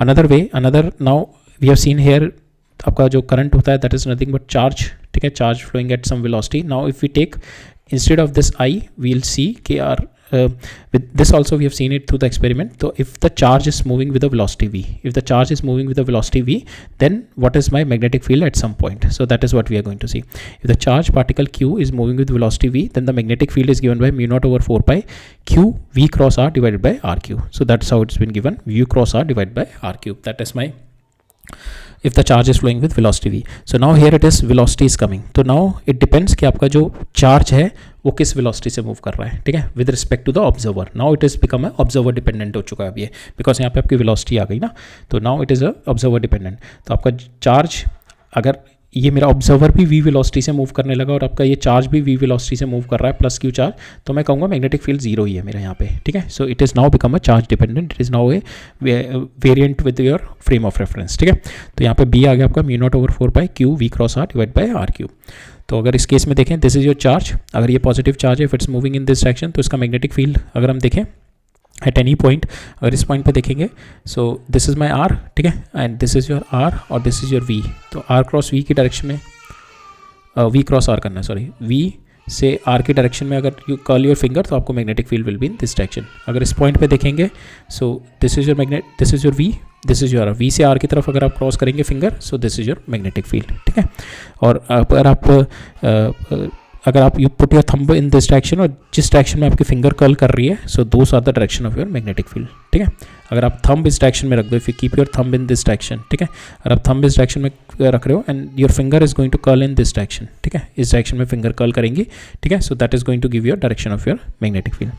Another now we have seen here आपका जो करंट होता है that is nothing but charge, ठीक है, charge flowing at some velocity. Now if we take instead of this I we will see के R with this also we have seen it through the experiment. So if the charge is moving with a velocity v, then what is my magnetic field at some point? So that is what we are going to see. If the charge particle q is moving with velocity v, then the magnetic field is given by mu naught over 4 pi q v cross r divided by r cube. So that's how it's been given, v cross r divided by r cube. That is my if the charge is flowing with velocity v. So now here it is velocity is coming. तो now it depends कि आपका जो charge है वो किस velocity से move कर रहा है, ठीक है, with respect to the observer. Now it is become a observer dependent हो चुका है अब ये, because यहाँ पे आपकी velocity आ गई ना, तो now it is a observer dependent. तो आपका charge अगर ये मेरा ऑब्जर्वर भी v वेलोसिटी से मूव करने लगा और आपका ये चार्ज भी v वेलोसिटी से मूव कर रहा है प्लस q चार्ज, तो मैं कहूँगा मैग्नेटिक फील्ड जीरो ही है मेरे यहाँ पे, ठीक है। So it is now become a charge dependent, it is now A variant with your frame of reference, ठीक है। तो यहाँ पे b आ गया आपका mu naught over 4 pi q v cross r divide by r cube. तो अगर इस केस में देखें दिस इज योर चार्ज, अगर ये पॉजिटिव चार्ज है if it's moving in this direction, तो इसका मैग्नेटिक फील्ड अगर हम देखें एट एनी पॉइंट, अगर इस पॉइंट पे देखेंगे, so this is my R, ठीक है, and this is your R और दिस इज़ योर वी। तो आर क्रॉस वी की डायरेक्शन में वी क्रॉस आर करना है, सॉरी, वी से आर की डायरेक्शन में अगर यू कर्ल योर फिंगर तो आपको magnetic field will be in this direction. अगर इस पॉइंट पे देखेंगे, so this is your magnet, this is your V, this is your we से आर की तरफ अगर आप क्रॉस करेंगे finger, so this is your magnetic field, ठीक है। और अगर आप you put your thumb in this direction और जिस डायरेक्शन में आपकी फिंगर कर्ल कर रही है, so those are the direction of your magnetic field, ठीक है। अगर आप थंब इस डायरेक्शन में रख दो, if you keep your thumb in this direction, ठीक है, अगर आप थंब इस डायरेक्शन में रख रहे हो and your finger is going to curl in this direction, ठीक है, इस डायरेक्शन में फिंगर कर्ल करेंगी, ठीक है, so that is going to give your direction of your magnetic field.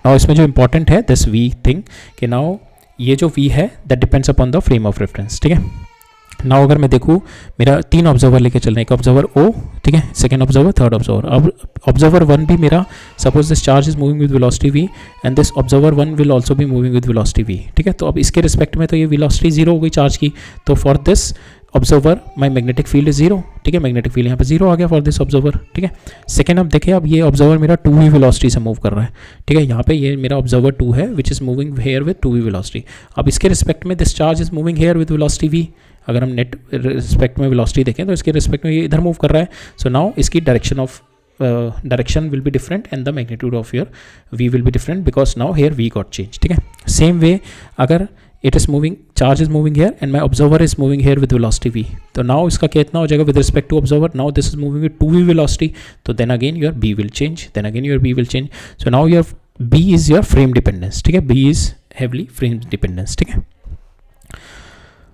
Now इसमें जो इंपॉर्टेंट है दिस वी थिंग कि नाउ ये जो वी है that depends upon the frame of reference, ठीक है। नाउ अगर मैं देखूँ मेरा 3 ऑब्जर्वर लेके चल रहे हैं, एक ऑब्जर्वर ओ, ठीक है, सेकंड ऑब्जर्वर, थर्ड ऑब्जर्वर। अब ऑब्जर्वर 1 भी मेरा, suppose this charge is moving with velocity v and this observer 1 will also be moving with velocity v, ठीक है। तो अब इसके रिस्पेक्ट में तो ये वेलोसिटी 0 हो गई चार्ज की, तो for this observer my magnetic field is 0, ठीक है, मैग्नेटिक फील्ड यहाँ पे 0 आ गया फॉर दिस ऑब्जर्वर, ठीक है। सेकंड अब देखिए, अब ये ऑब्जर्वर मेरा 2v वेलोसिटी से मूव कर रहा है, ठीक है, यहाँ पे ये मेरा ऑब्जर्वर 2 है which is moving here with 2v velocity. अब इसके रिस्पेक्ट में this charge is moving here with velocity v, अगर हम नेट रिस्पेक्ट में वेलोसिटी देखें तो इसके रिस्पेक्ट में ये इधर मूव कर रहा है, सो नाउ इसकी direction will be different and the magnitude of your v will be different because now here v got change, ठीक है। सेम वे अगर it is moving, charge is moving here and my observer is moving here with velocity v, तो नाउ इसका कितना हो जाएगा with respect to observer, now this is moving with 2v velocity, तो then again your b will change, then again your b will change, so now your b is your frame dependence, ठीक है, b is heavily frame dependence, ठीक है।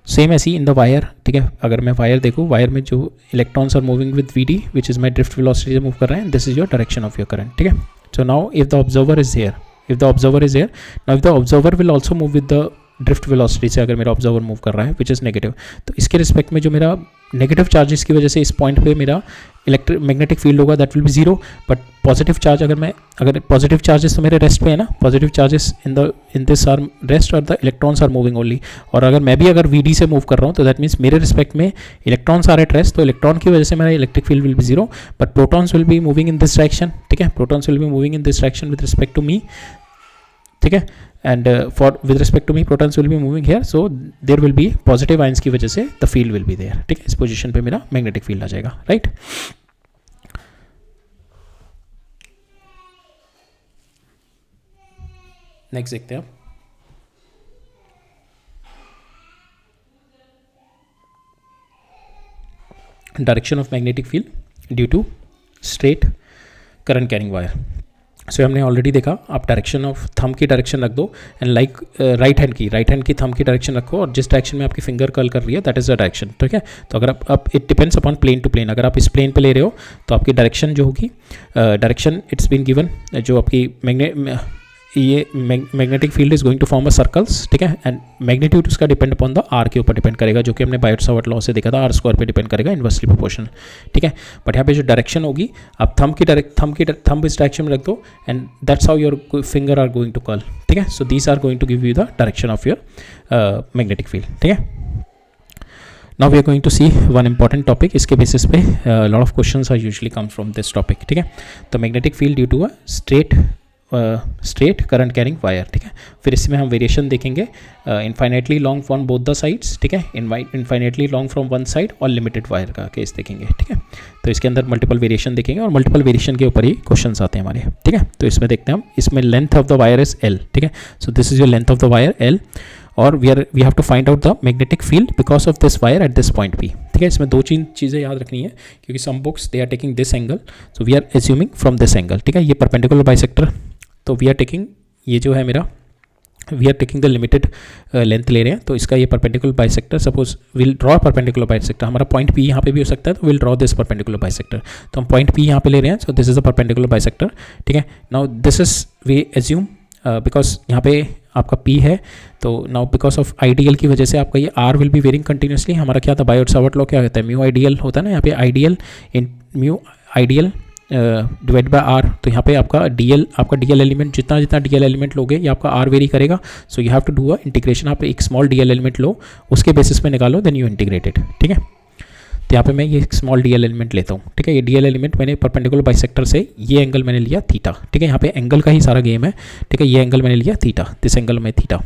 सेम ऐसी इन द वायर, ठीक है, अगर मैं वायर देखूँ, वायर में जो electrons are moving with vd which is my drift velocity से मूव कर रहे हैं, this is your direction of your current, ठीक है। So now if the observer is here, if the observer is here, now if the observer will also move with the drift velocity से, अगर मेरा ऑब्जर्वर मूव कर रहा है विच इज़ नेगेटिव, तो इसके रिस्पेक्ट में जो मेरा नेगेटिव चार्जेस की वजह से इस पॉइंट पे मेरा मैग्नेटिक फील्ड होगा that will be 0, but positive charge अगर पॉजिटिव चार्जेस तो मेरे रेस्ट पे है ना, positive charges in this are rest और the electrons are moving only, और अगर मैं भी अगर वीडी से मूव कर रहा हूँ तो दैट मीन्स मेरे रिस्पेक्ट में इलेक्ट्रॉन्स आर एट रेस्ट, तो इलेक्ट्रॉन की वजह से मेरा electric field will be 0, but protons will be moving in this direction, ठीक है, protons will be moving in this direction with respect to me, ठीक है, and for with respect to me protons will be moving here, so there will be positive ions की वजह से the field will be there, ठीक है, इस पोजीशन पे मेरा मैग्नेटिक फील्ड आ जाएगा, राइट। नेक्स्ट देखते हैं आप, direction of magnetic field due to straight current carrying wire. So हमने ऑलरेडी देखा, आप डायरेक्शन ऑफ थंब की डायरेक्शन रख दो एंड लाइक राइट हैंड की थंब की डायरेक्शन रखो, और जिस डायरेक्शन में आपकी फिंगर कर्ल कर रही है दैट इज द डायरेक्शन, ठीक है। तो अगर आप it depends upon plane to plane, अगर आप इस प्लेन पे ले रहे हो तो आपकी डायरेक्शन जो होगी, डायरेक्शन इट्स बीन गिवन, जो आपकी ये magnetic field is going to form a circles, ठीक है, एंड मैग्नीट्यूड उसका डिपेंड अपॉन द आर के ऊपर डिपेंड करेगा, जो कि हमने बायोट-सावर्ट लॉ से देखा था, आर स्क्वायर पे डिपेंड करेगा, इन्वर्सली प्रोपोर्शनल, ठीक है। बट यहाँ पे जो डायरेक्शन होगी, आप थंब इस डायरेक्शन में रख दो and that's how your finger are going to curl, ठीक है। So these are going to give you the direction of your magnetic field, ठीक है। Now we are going to see one important topic, इसके बेसिस पे lot of questions are usually come from this topic, ठीक है। तो magnetic field due to a straight current carrying wire, ठीक है। फिर इसमें हम वेरिएशन देखेंगे, infinitely long from both the sides, ठीक है, infinitely long from one side, और लिमिटेड वायर का केस देखेंगे, ठीक है। तो इसके अंदर मल्टीपल वेरिएशन देखेंगे और मल्टीपल वेरिएशन के ऊपर ही क्वेश्चंस आते हैं हमारे, ठीक है। तो इसमें देखते हैं हम, इसमें length of the wire is L, ठीक है। So this is your length of the wire L, और we have to find out the magnetic field because of this wire at this point P, ठीक है। इसमें दो चीज़ें याद रखनी है, क्योंकि some books they are taking this angle, so we are assuming from this angle, ठीक है। ये परपेंडिकुलर बाइसेक्टर, तो वी आर टेकिंग, ये जो है मेरा, we are taking the limited length ले रहे हैं, तो इसका ये perpendicular bisector, suppose will draw perpendicular bisector, हमारा पॉइंट P यहाँ पे भी हो सकता है, तो will draw this perpendicular bisector, तो हम पॉइंट P यहाँ पे ले रहे हैं, so this is a perpendicular bisector, ठीक है। Now this is we assume because यहाँ पे आपका P है, तो नाउ बिकॉज ऑफ आइडियल की वजह से आपका ये R will be varying continuously, हमारा क्या था बायोट-सावर्ट लॉ क्या होता है, म्यू आइडियल होता है ना, यहाँ पे ideal in mu ideal divide by R, तो यहाँ पे आपका डीएल एलिमेंट, जितना डीएल एलिमेंट लोगे ये आपका आर वेरी करेगा, so you have to do a integration, आप एक स्मॉल डीएल एलिमेंट लो, उसके बेसिस पे निकालो, देन यू इंटीग्रेटेड, ठीक है। तो यहाँ पे मैं ये स्मॉल डीएल एलिमेंट लेता हूँ, ठीक है। ये डीएल एलिमेंट मैंने परपेंडिकुलर बाइसेक्टर से ये एंगल मैंने लिया थीटा, ठीक है। यहाँ पे एंगल का ही सारा गेम है, ठीक है। ये एंगल मैंने लिया थीटा, दिस एंगल में थीटा,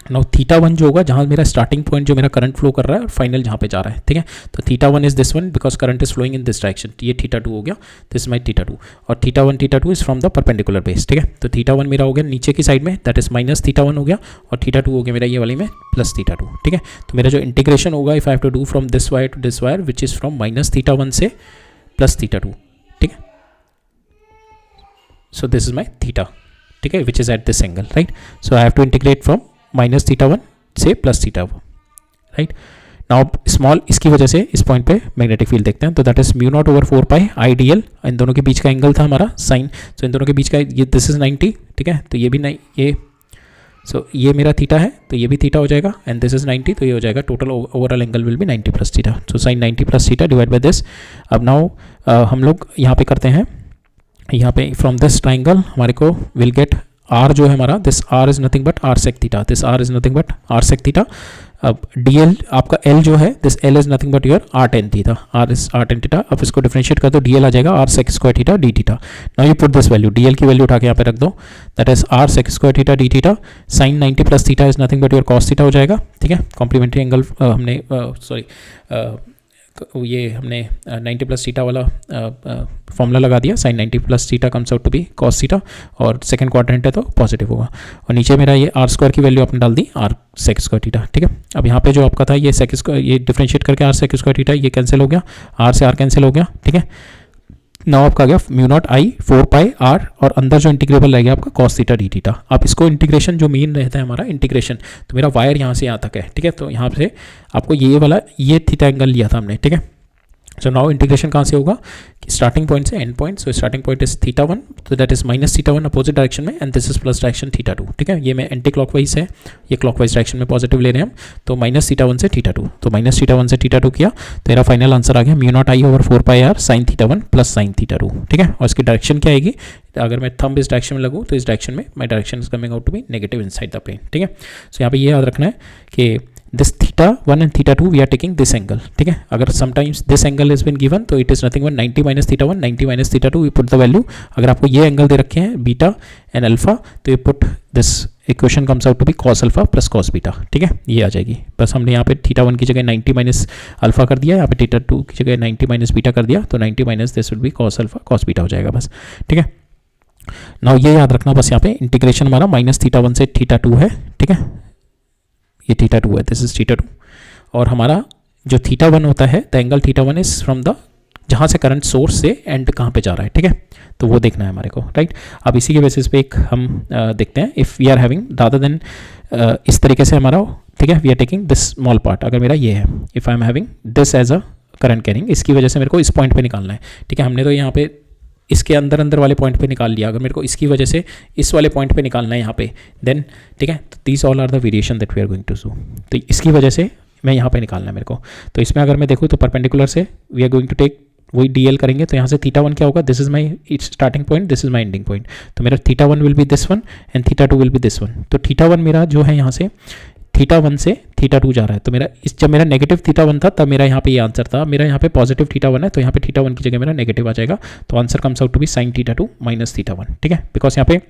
नाउ थीटा 1 जो होगा, जहाँ मेरा स्टार्टिंग पॉइंट जो मेरा करंट फ्लो कर रहा है और फाइनल जहाँ पे जा रहा है, ठीक है। तो theta 1 is this one because current is flowing in this direction, ये थीटा 2 हो गया, दिस माई थीटा 2, और theta 1 is from the perpendicular base, ठीक है। तो थीटा 1 मेरा हो गया नीचे की साइड में, दैट इज माइनस थीटा 1 हो गया, और थीटा 2 हो गया मेरा ये वाली में प्लस थीटा 2, ठीक है। तो मेरा जो इंटीग्रेशन होगा, if I have to do from this wire to this wire which is from minus theta 1 से प्लस थीटा 2, ठीक है। So this is my theta, ठीक है, which is at this angle, right. So I have to integrate from minus theta one से plus theta one, right. Now small, इसकी वजह से इस पॉइंट पे मैग्नेटिक फील्ड देखते हैं, तो that is mu not over 4 pi I D l, इन दोनों के बीच का एंगल था हमारा साइन, तो इन दोनों के बीच का ये दिस इज 90, ठीक है, तो ये भी नहीं, ये ये मेरा थीटा है तो ये भी थीटा हो जाएगा, एंड दिस इज 90, तो ये हो जाएगा total overall angle will B 90 plus theta, so sine 90 plus theta divide by this. अब नाउ हम लोग यहाँ पे करते हैं, यहाँ पे फ्रॉम दिस ट्राइंगल हमारे को विल गेट आर जो है हमारा, this R is nothing but R sec theta, this R is nothing but R sec theta. अब डी एल आपका एल जो है, this L is nothing but your R tan theta, R is R tan theta. अब इसको डिफरेंशिएट कर दो, डी एल आ जाएगा R sec square theta D theta. Now you put this value, D L की वैल्यू उठा के यहाँ पे रख दो, that is R sec square theta D theta, sine 90 plus theta is nothing but your cos theta हो जाएगा, ठीक है। कॉम्प्लीमेंट्री एंगल हमने सॉरी ये हमने 90 प्लस थीटा वाला फॉर्मूला लगा दिया, sine 90 plus theta comes out to be cos theta, और सेकंड क्वाड्रेंट है तो पॉजिटिव होगा, और नीचे मेरा ये आर स्क्वायर की वैल्यू आपने डाल दी आर सेक स्क्वायर थीटा, ठीक है। अब यहाँ पे जो आपका था ये सेक स्क्वायर, ये डिफरेंशिएट करके आर सेक स्क्वायर थीटा, ये कैंसिल हो गया, आर से आर कैंसिल हो गया, ठीक है। नाउ आपका आ गया mu not I 4 pi R, और अंदर जो इंटीग्रेबल रहेगा आपका कॉस थीटा डी थीटा। अब इसको इंटीग्रेशन जो मेन रहता है हमारा इंटीग्रेशन, तो मेरा वायर यहाँ से यहाँ तक है, ठीक है, तो यहाँ से आपको ये वाला ये थीटा एंगल लिया था हमने, ठीक है। सो नाउ इंटीग्रेशन कहाँ से होगा, स्टार्टिंग पॉइंट से end point, so starting point is theta one, तो that is minus theta one opposite direction में, and this is plus direction theta two, ठीक है। ये मैं एंटी क्लॉकवाइज है, ये क्लॉकवाइज डायरेक्शन में पॉजिटिव ले रहे हैं हम, तो माइनस थीटा वन से थीटा टू, तो माइनस थीटा वन से थीटा टू किया, तो मेरा फाइनल आंसर आ गया mu not I over 4 pi R sine theta one plus sine theta two, ठीक है। और इसकी डायरेक्शन क्या आएगी, अगर मैं थंब इस डायरेक्शन में लगूँ तो इस डायरेक्शन में my direction is coming out to be negative inside the plane, ठीक है। सो यहाँ पे ये याद रखना है कि this theta 1 and theta 2 we are taking this angle, ठीक है। अगर sometimes this angle has been given तो it is nothing but 90 minus theta 1, 90 minus theta 2 we put the value। अगर आपको ये एंगल दे रखे हैं बीटा एंड अल्फा, तो you put this equation comes out to be cos alpha plus cos beta, ठीक है, ये आ जाएगी। बस हमने यहाँ पे theta 1 की जगह 90 minus अल्फा कर दिया, यहाँ पे theta 2 की जगह 90 minus बीटा कर दिया, तो 90 minus this would be cos alpha cos beta हो जाएगा बस, ठीक है। नाउ ये याद रखना बस, यहाँ पे इंटीग्रेशन हमारा माइनस थीटा 1 से थीटा 2 है, ठीक है, ये थीटा 2 है, दिस इज थीटा 2, और हमारा जो थीटा 1 होता है the angle theta 1 is from the, जहाँ से करंट सोर्स से एंड कहाँ पे जा रहा है, ठीक है, तो वो देखना है हमारे को, राइट। अब इसी के बेसिस पे एक हम देखते हैं, if we are having rather than इस तरीके से हमारा, ठीक है, we are taking this small part, अगर मेरा ये है, if I am having this as a current carrying, इसकी वजह से मेरे को इस पॉइंट पे निकालना है, ठीक है। हमने तो यहाँ पे इसके अंदर अंदर वाले पॉइंट पे निकाल लिया, अगर मेरे को इसकी वजह से इस वाले पॉइंट पे निकालना है यहाँ पे, देन ठीक है, तो these all are the variation that we are going to do, तो इसकी वजह से मैं यहाँ पे निकालना है मेरे को। तो इसमें अगर मैं देखूँ तो परपेंडिकुलर से we are going to take वही डी एल करेंगे, तो यहाँ से थीटा 1 क्या होगा, this is my starting point, this is my ending point, तो मेरा theta 1 will be this one and theta 2 will be this one. तो थीटा 1 मेरा जो है यहाँ से थीटा 1 से थीटा 2 जा रहा है, तो मेरा जब मेरा नेगेटिव थीटा 1 था तब मेरा यहाँ पे ये आंसर था, मेरा यहाँ पे पॉजिटिव थीटा 1 है, तो यहाँ पे थीटा 1 की जगह मेरा नेगेटिव आ जाएगा, तो answer comes out to be sine theta 2 minus theta 1, ठीक है। बिकॉज यहाँ पे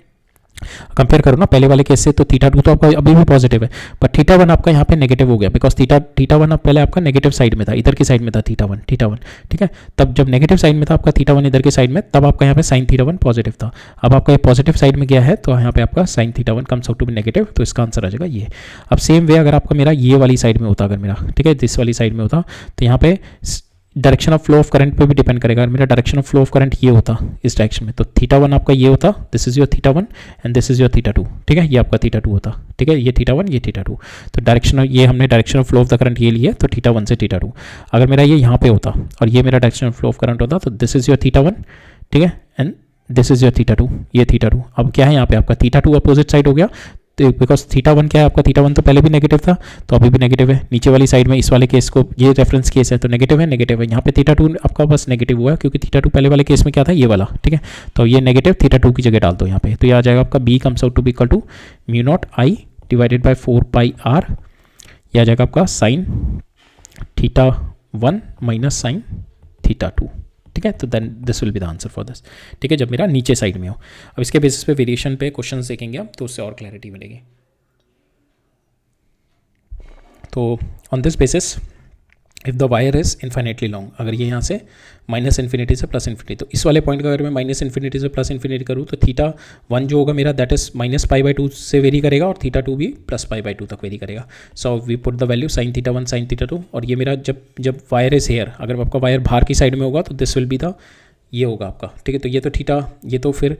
कंपेयर करो ना पहले वाले केस से, तो थीटा 2 तो आपका अभी भी पॉजिटिव है, पर थीटा 1 आपका यहाँ पे नेगेटिव हो गया, बिकॉज थीटा 1 अब पहले आपका नेगेटिव साइड में था, इधर की साइड में था थीटा 1, ठीक है। तब जब नेगेटिव साइड में था आपका थीटा 1 इधर की साइड में, तब आपका यहाँ पे साइन थीटा 1 पॉजिटिव था। अब आपका ये पॉजिटिव साइड में गया है, तो यहाँ पे आपका sine theta 1 comes out to be negative, तो इसका आंसर आ जाएगा ये। अब सेम वे अगर आपका मेरा ये वाली साइड में होता, अगर मेरा, ठीक है, दिस वाली साइड में होता, तो यहाँ पे direction of flow of current पे भी डिपेंड करेगा। अगर मेरा direction of flow of current ये होता इस डायरेक्शन में, तो थीटा 1 आपका ये होता, this is your theta 1 and this is your theta 2, ठीक है, ये आपका थीटा 2 होता, ठीक है, ये थीटा 1 ये थीटा 2, तो डायरेक्शन ये हमने direction of flow of the current ये लिया, तो थीटा 1 से थीटा 2। अगर मेरा ये यहाँ पे होता और ये मेरा direction of flow of current होता, तो दिस इज योर थीटा 1, ठीक है, and this is your theta 2, ये थीटा 2। अब क्या है यहाँ पे आपका थीटा 2 अपोजिट साइड हो गया, तो बिकॉज थीटा 1 क्या है आपका, थीटा 1 तो पहले भी नेगेटिव था, तो अभी भी नेगेटिव है। नीचे वाली साइड में इस वाले केस को, ये रेफरेंस केस है, तो नेगेटिव है, यहाँ पे थीटा 2 आपका बस नेगेटिव हुआ है, क्योंकि थीटा 2 पहले वाले केस में क्या था, ये वाला, ठीक है, तो ये नेगेटिव थीटा 2 की जगह डाल दो यहाँ पे, तो ये आ जाएगा आपका B comes out to be equal to mu not I divided by 4 pi R, ये आ जाएगा आपका sine theta 1 minus sine theta 2, ठीक है। तो then this will be the answer for this, ठीक है, जब मेरा नीचे साइड में हो। अब इसके बेसिस पे वेरिएशन पे क्वेश्चन देखेंगे आप, तो उससे और क्लैरिटी मिलेगी। तो on this basis if the wire is infinitely long, अगर ये यहाँ से माइनस इन्फिनिटी से प्लस इन्फिनिटी, तो इस वाले पॉइंट का अगर मैं माइनस इन्फिनिटी से प्लस इन्फिनिटी करूँ, तो थीटा 1 जो होगा मेरा that is minus pi by 2 से वेरी करेगा, और थीटा 2 भी प्लस पाई बाई 2 तक वेरी करेगा। So we put the value sine theta 1 sine theta 2, और ये मेरा जब वायर इज हेयर, अगर आपका वायर बाहर की साइड में होगा तो दिस विल बी द, ये होगा आपका, ठीक है। तो ये तो थीटा, ये तो फिर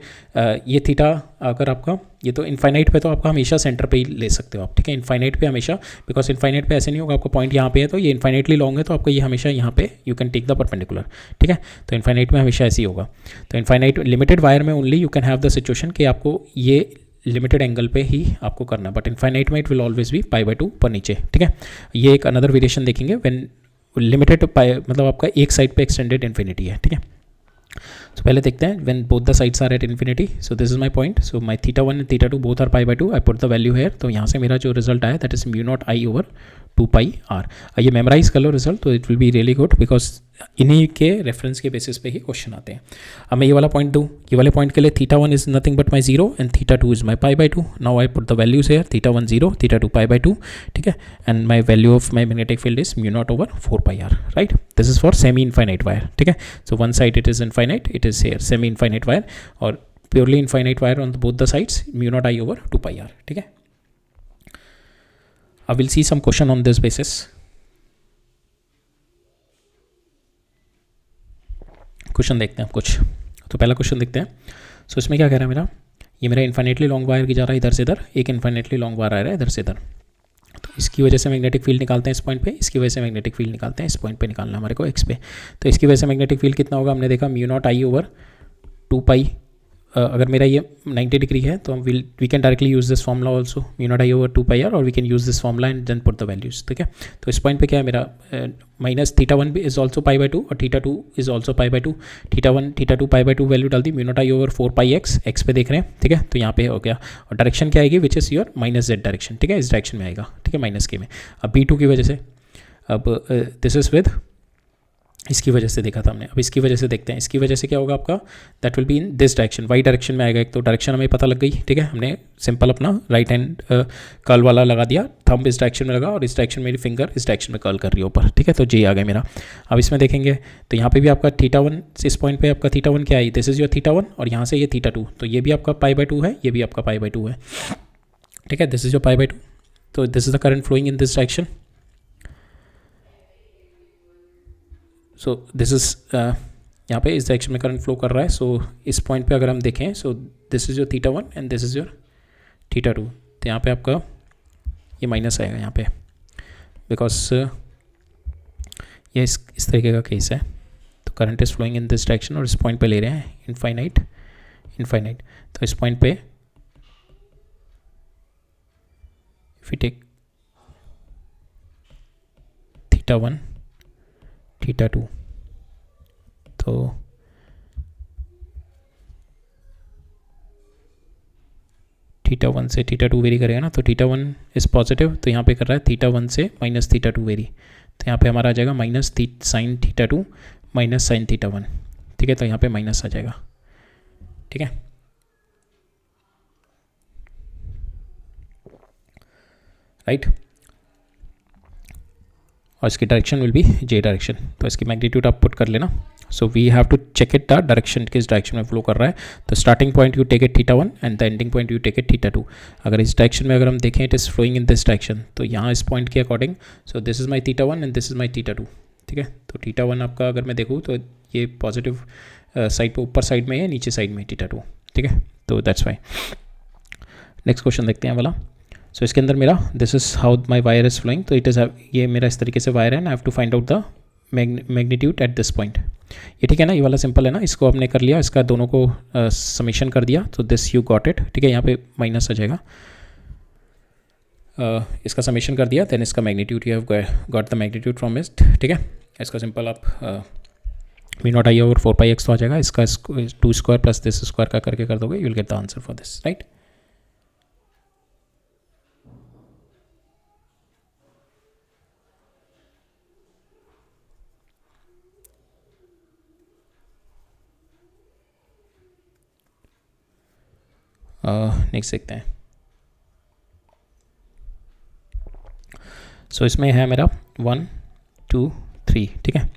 ये थीटा अगर आपका, ये तो इनफाइनाइट पे तो आपका हमेशा सेंटर पे ही ले सकते हो आप, ठीक है। इनफाइनाइट पे हमेशा, बिकॉज इनफाइनाइट पे ऐसे नहीं होगा, आपका पॉइंट यहाँ पे है तो ये इनफाइनाइटली लॉन्ग है तो आपका ये हमेशा यहाँ पे you can take the perpendicular, ठीक है। तो इनफाइनाइट में हमेशा ऐसे ही होगा। तो इनफाइनाइट लिमिटेड वायर में only you can have the situation कि आपको ये लिमिटेड एंगल पे ही आपको करना है, बट इनफाइनाइट में इट विल ऑलवेज भी π/2 पर नीचे, ठीक है। ये एक अनदर वेरिएशन देखेंगे व्हेन लिमिटेड पाई, मतलब आपका एक साइड पे एक्सटेंडेड इन्फिनिटी है, ठीक है। तो पहले देखते हैं when both the sides are at infinity. So this is my point. So my θ1 and θ2 both are π/2, I put the value here. तो यहाँ से मेरा जो रिजल्ट आया दैट इज μ0I/2πr। ये मेमोराइज कर लो रिजल्ट, तो it will be really good, because इन्हीं के रेफरेंस के बेसिस पे ही क्वेश्चन आते हैं। अब मैं ये वाला पॉइंट दूँ, ये वाले पॉइंट के लिए θ1 is nothing but my 0 and θ2 is my π/2। Now I put the values here, θ1 0, θ2 π/2, ठीक है। And my value of my magnetic field is μ0/4πr, right. This is for semi infinite wire, ठीक है। So one side it is infinite, it is here semi infinite wire, और purely infinite wire on both the sides μ0I/2πr, ठीक है। I will see some question on this basis. Question देखते हैं कुछ। तो पहला क्वेश्चन देखते हैं। सो इसमें क्या कह रहा है मेरा, ये मेरा इन्फाइनेटली लॉन्ग वायर की जा रहा है इधर से इधर, एक इन्फाइनेटली लॉन्ग वायर आ रहा है इधर से इधर। तो इसकी वजह से मैग्नेटिक फील्ड निकालते हैं इस पॉइंट पे, इसकी वजह से मैग्नेटिक फील्ड निकालते हैं इस पॉइंट पे, निकालना हमारे को एक्स पे। तो इसकी वजह से मैग्नेटिक फील्ड कितना होगा, हमने देखा μ0I/2π। अगर मेरा ये 90 डिग्री है तो हम we can directly use this formula also, μ0I/2πr, और we can use this formula and then put the values, ठीक है। तो इस पॉइंट पे क्या है मेरा, माइनस θ1 भी इज ऑल्सो π/2 और θ2 इज ऑल्सो π/2। θ1 θ2 π/2 वैल्यू डाल दी, μ0I/4πx एक्स पे देख रहे हैं, ठीक है। तो यहाँ पे हो गया, और डायरेक्शन क्या आएगी, which is your -z direction, ठीक है। इस डायरेक्शन में आएगा, ठीक है, माइनस के में। अब B2 की वजह से, अब दिस इज विद, इसकी वजह से देखा था हमने, अब इसकी वजह से देखते हैं। इसकी वजह से क्या होगा आपका, that will be in this direction, Y direction में आएगा। एक तो डायरेक्शन हमें पता लग गई, ठीक है। हमने सिंपल अपना राइट हैंड कर्ल वाला लगा दिया, थंब इस डायरेक्शन में लगा और इस डायरेक्शन मेरी फिंगर इस डायरेक्शन में कर्ल कर रही है ऊपर, ठीक है। तो जे आ गया मेरा। अब इसमें देखेंगे तो यहाँ पे भी आपका θ1, इस पॉइंट पे आपका θ1 क्या है, दिस इज योर θ1, और यहाँ से ये θ2, तो ये भी आपका π/2 है, ये भी आपका π/2 है, ठीक है। This is your π/2। तो this is the current flowing in this direction. So this is यहाँ पे इस डायरेक्शन में करंट फ्लो कर रहा है। सो इस पॉइंट पे अगर हम देखें, so this is your θ1 and this is your θ2। तो यहाँ पे आपका ये माइनस आएगा यहाँ पे, बिकॉज ये इस तरीके का केस है। तो current is flowing in this direction, और इस पॉइंट पे ले रहे हैं इनफाइनाइट। तो इस पॉइंट पे इफ यू टेक θ1 θ2, तो θ1 से θ2 वेरी करेगा ना, तो θ1 इज़ पॉजिटिव, तो यहाँ पे कर रहा है θ1 से -θ2 वेरी। तो यहाँ पे हमारा आ जाएगा माइनस sin θ2 माइनस sin θ1, ठीक है। तो यहाँ पे माइनस आ जाएगा, ठीक है, राइट। और इसकी direction will be J direction. तो इसकी मैग्नीट्यूड आप पुट कर लेना। So we have to check it the direction, किस डायरेक्शन में फ्लो कर रहा है। तो starting point you take it θ1 and the ending point you take it θ2। अगर इस डायरेक्शन में अगर हम देखें, it is flowing in this direction, तो यहाँ इस पॉइंट के according, so this is my θ1 and this is माई θ2, ठीक है। तो θ1 आपका अगर मैं देखूँ तो ये पॉजिटिव साइड पे ऊपर साइड में है, नीचे साइड में θ2, ठीक है। तो दैट्स वाई। नेक्स्ट क्वेश्चन देखते हैं वाला। सो इसके अंदर मेरा this is how my wire is flowing. तो इट इज़, ये मेरा इस तरीके से वायर है, I have to find out the magnitude at this point. ये ठीक है ना, ये वाला सिंपल है ना, इसको हमने कर लिया, इसका दोनों को समेशन कर दिया, तो दिस यू गॉट इट, ठीक है। यहाँ पे माइनस आ जाएगा, इसका समेशन कर दिया, देन इसका magnitude you have got the magnitude from it, ठीक है। इसका सिंपल आप μ0I/4πx तो आ जाएगा, इसका 2² प्लस दिस स्क्वायर का करके कर दोगे, you will get the answer for this, right. Next देखते हैं। सो इसमें है मेरा 1 2 3, ठीक है।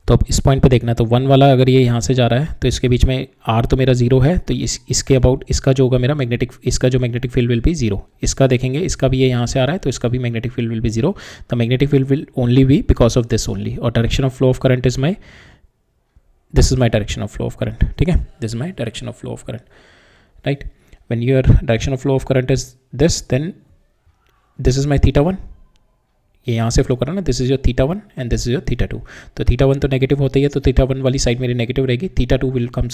तो अब इस पॉइंट पे देखना है, तो 1 वाला अगर ये यहाँ से जा रहा है तो इसके बीच में r तो मेरा 0 है, तो इसके अबाउट इसका जो होगा मेरा मैग्नेटिक, इसका जो मैग्नेटिक फील्ड विल बी 0। इसका देखेंगे, इसका भी ये यहाँ से आ रहा है, तो इसका भी magnetic field will be 0। The magnetic field will only be because of this only, और direction of flow of current is my this is my direction of flow of current, ठीक है, this is my direction of flow of current, right. When your direction of flow of current is this, then this is my theta one, ये यहाँ से फ्लो कर रहा है ना, this is your theta one and this is your theta two. तो थीटा वन तो नेगेटिव होता ही है, तो थीटा वन वाली साइड मेरी नेगेटिव रहेगी, theta two will come,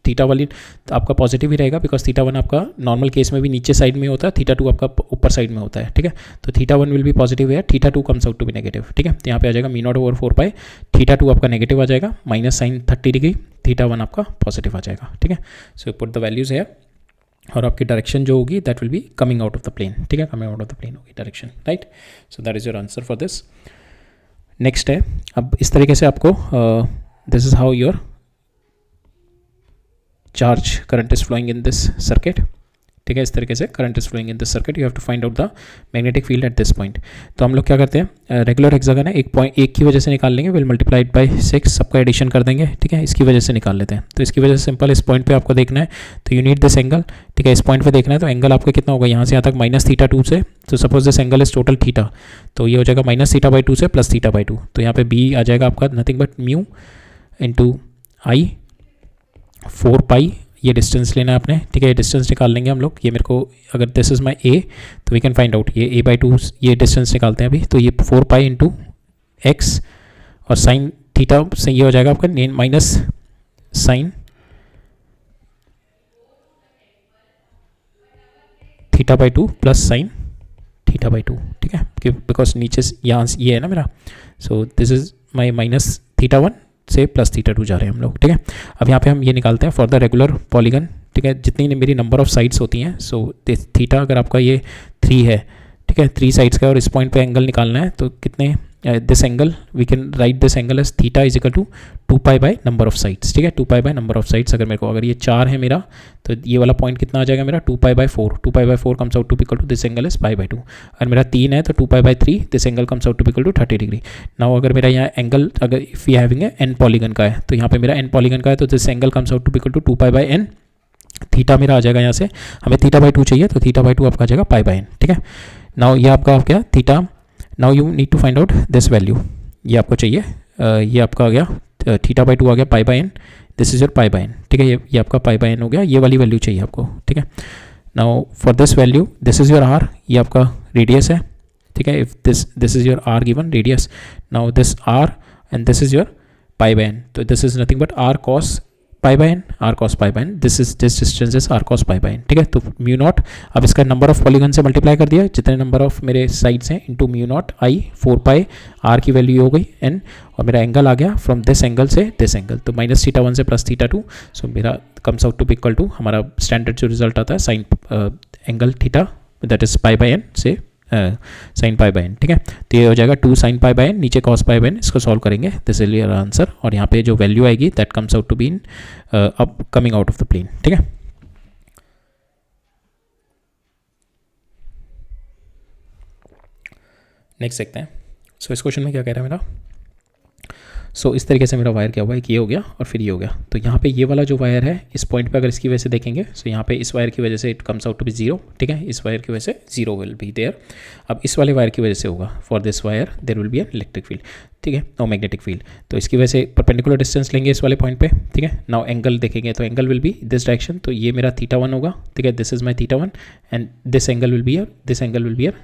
theta वाली तो आपका पॉजिटिव ही रहेगा, बिकॉज थीटा वन आपका नॉर्मल केस में भी नीचे साइड में होता है, थीटा टू आपका ऊपर साइड में होता है, ठीक है. तो थीटा वन विल भी पॉजिटिव है, theta two comes out to be negative, ठीक है. तो यहाँ पे आ जाएगा mu naught over 4 pi, theta two आपका नेगेटिव आ जाएगा, minus sine 30 degree, theta one आपका पॉजिटिव आ जाएगा, ठीक है. सो पुट द वैल्यूज है, और आपकी डायरेक्शन जो होगी that will be coming out of the plane, ठीक है, coming out of the plane होगी direction, right. So that is your answer for this. Next है, अब इस तरीके से आपको this is how your charge current is flowing in this circuit, ठीक है. इस तरीके से current is flowing in this circuit, you have to find out the magnetic field at this point. तो हम लोग क्या करते हैं, रेगुलर हेक्सागन है, एक की वजह से निकाल लेंगे, विल मल्टीप्लाइड बाय 6, सबका एडिशन कर देंगे, ठीक है. इसकी वजह से निकाल लेते हैं, तो इसकी वजह से सिंपल इस पॉइंट पे आपको देखना है, तो यू नीड दिस एंगल, ठीक है. इस पॉइंट पे देखना है, तो एंगल आपका कितना होगा यहाँ से यहाँ तक माइनस थीटा टू से, तो suppose this angle is total theta, तो ये हो जाएगा माइनस थीटा बाई 2 से प्लस थीटा बाई 2. तो यहाँ पे बी आ जाएगा आपका नथिंग बट म्यू इंटू आई 4 पाई, ये डिस्टेंस लेना है आपने, ठीक है. ये डिस्टेंस निकाल लेंगे हम लोग, ये मेरे को अगर दिस इज माई ए, तो वी कैन फाइंड आउट ये ए बाई 2, ये डिस्टेंस निकालते हैं अभी, तो ये 4 पाई इंटू एक्स और साइन थीटा से ये हो जाएगा आपका minus sine theta by 2 plus sine theta by 2, ठीक है, बिकॉज नीचे यहाँ ये है ना मेरा, सो this is my minus theta one से प्लस थीटा टू जा रहे हैं हम लोग, ठीक है. अब यहाँ पे हम ये निकालते हैं फॉर द रेगुलर पॉलीगन, ठीक है, जितनी मेरी नंबर ऑफ साइड्स होती हैं, सो थीटा अगर आपका ये 3 है, ठीक है, 3 साइड्स का, और इस पॉइंट पे एंगल निकालना है, तो कितने this angle we can write this angle as theta is equal to 2 pi by number of sides, ठीक है, 2 pi by number of sides. अगर मेरे को अगर ये 4 है मेरा, तो ये वाला पॉइंट कितना आ जाएगा मेरा 2 pi by 4, 2 pi by 4 comes out to equal to this angle is pi by 2. अगर मेरा 3 है तो 2 pi by 3, this angle comes out to equal to 30 degree. Now अगर मेरा यहाँ एंगल अगर if you having an polygon का है, तो यहाँ पे मेरा एन पॉलीगन का है, तो this angle comes out to equal to 2 pi by N, theta मेरा आ जाएगा यहाँ से, हमें थीटा बाई 2 चाहिए, तो थीटा बाई 2 आपका आ जाएगा पाई बाय एन, ठीक है. नाउ ये आपका क्या theta, now you need to find out this value, ये आपको चाहिए, ये आपका आ गया थीटा बाई 2 आ गया pi by N, this is your pi by N, ठीक है. ये आपका पाई बाय एन हो गया, ये वाली वैल्यू चाहिए आपको, ठीक है. Now for this value this is your R, ये आपका रेडियस है, ठीक है. If this is your R given radius, now this R and this is your pi by N, तो this is nothing but R cos pi by N, R cos pi by N, this distance is R cos pi by N, ठीक है. तो म्यू नॉट, अब इसका नंबर ऑफ पॉलीगन से मल्टीप्लाई कर दिया, जितने नंबर ऑफ मेरे साइड्स हैं, into mu not I 4 pi, R की वैल्यू हो गई एन, और मेरा एंगल आ गया फ्रॉम दिस एंगल से दिस एंगल, तो माइनस थीटा वन से प्लस थीटा टू, सो मेरा comes out to be equal to, हमारा स्टैंडर्ड जो रिजल्ट आता है sine angle theta that is pi by N से साइन पाई बाय एन, ठीक है. तो ये हो जाएगा 2 साइन पाई बाय एन, नीचे कॉस पाई बाय एन, इसको सॉल्व करेंगे, दिस इज योर आंसर. और यहाँ पे जो वैल्यू आएगी that comes out to be in अब coming out of the plane, ठीक है. नेक्स्ट देखते हैं. सो इस क्वेश्चन में क्या कह रहा है मेरा, सो इस तरीके से मेरा वायर क्या हुआ, एक ये हो गया और फिर ये हो गया. तो यहाँ पे ये वाला जो वायर है, इस पॉइंट पे अगर इसकी वजह से देखेंगे, सो यहाँ पे इस वायर की वजह से it comes out to be 0, ठीक है. इस वायर की वजह से 0 विल बी देयर. अब इस वाले वायर की वजह से होगा, for this wire there will be an electric field, ठीक है, नो मैग्नेटिक फील्ड. तो इसकी वजह से परपेंडिकुलर डिस्टेंस लेंगे इस वाले पॉइंट पे, ठीक है. नाउ एंगल देखेंगे, तो angle will be this direction, तो ये मेरा थीटा वन होगा, ठीक है, this is my theta one and this angle will be here, this angle will be here,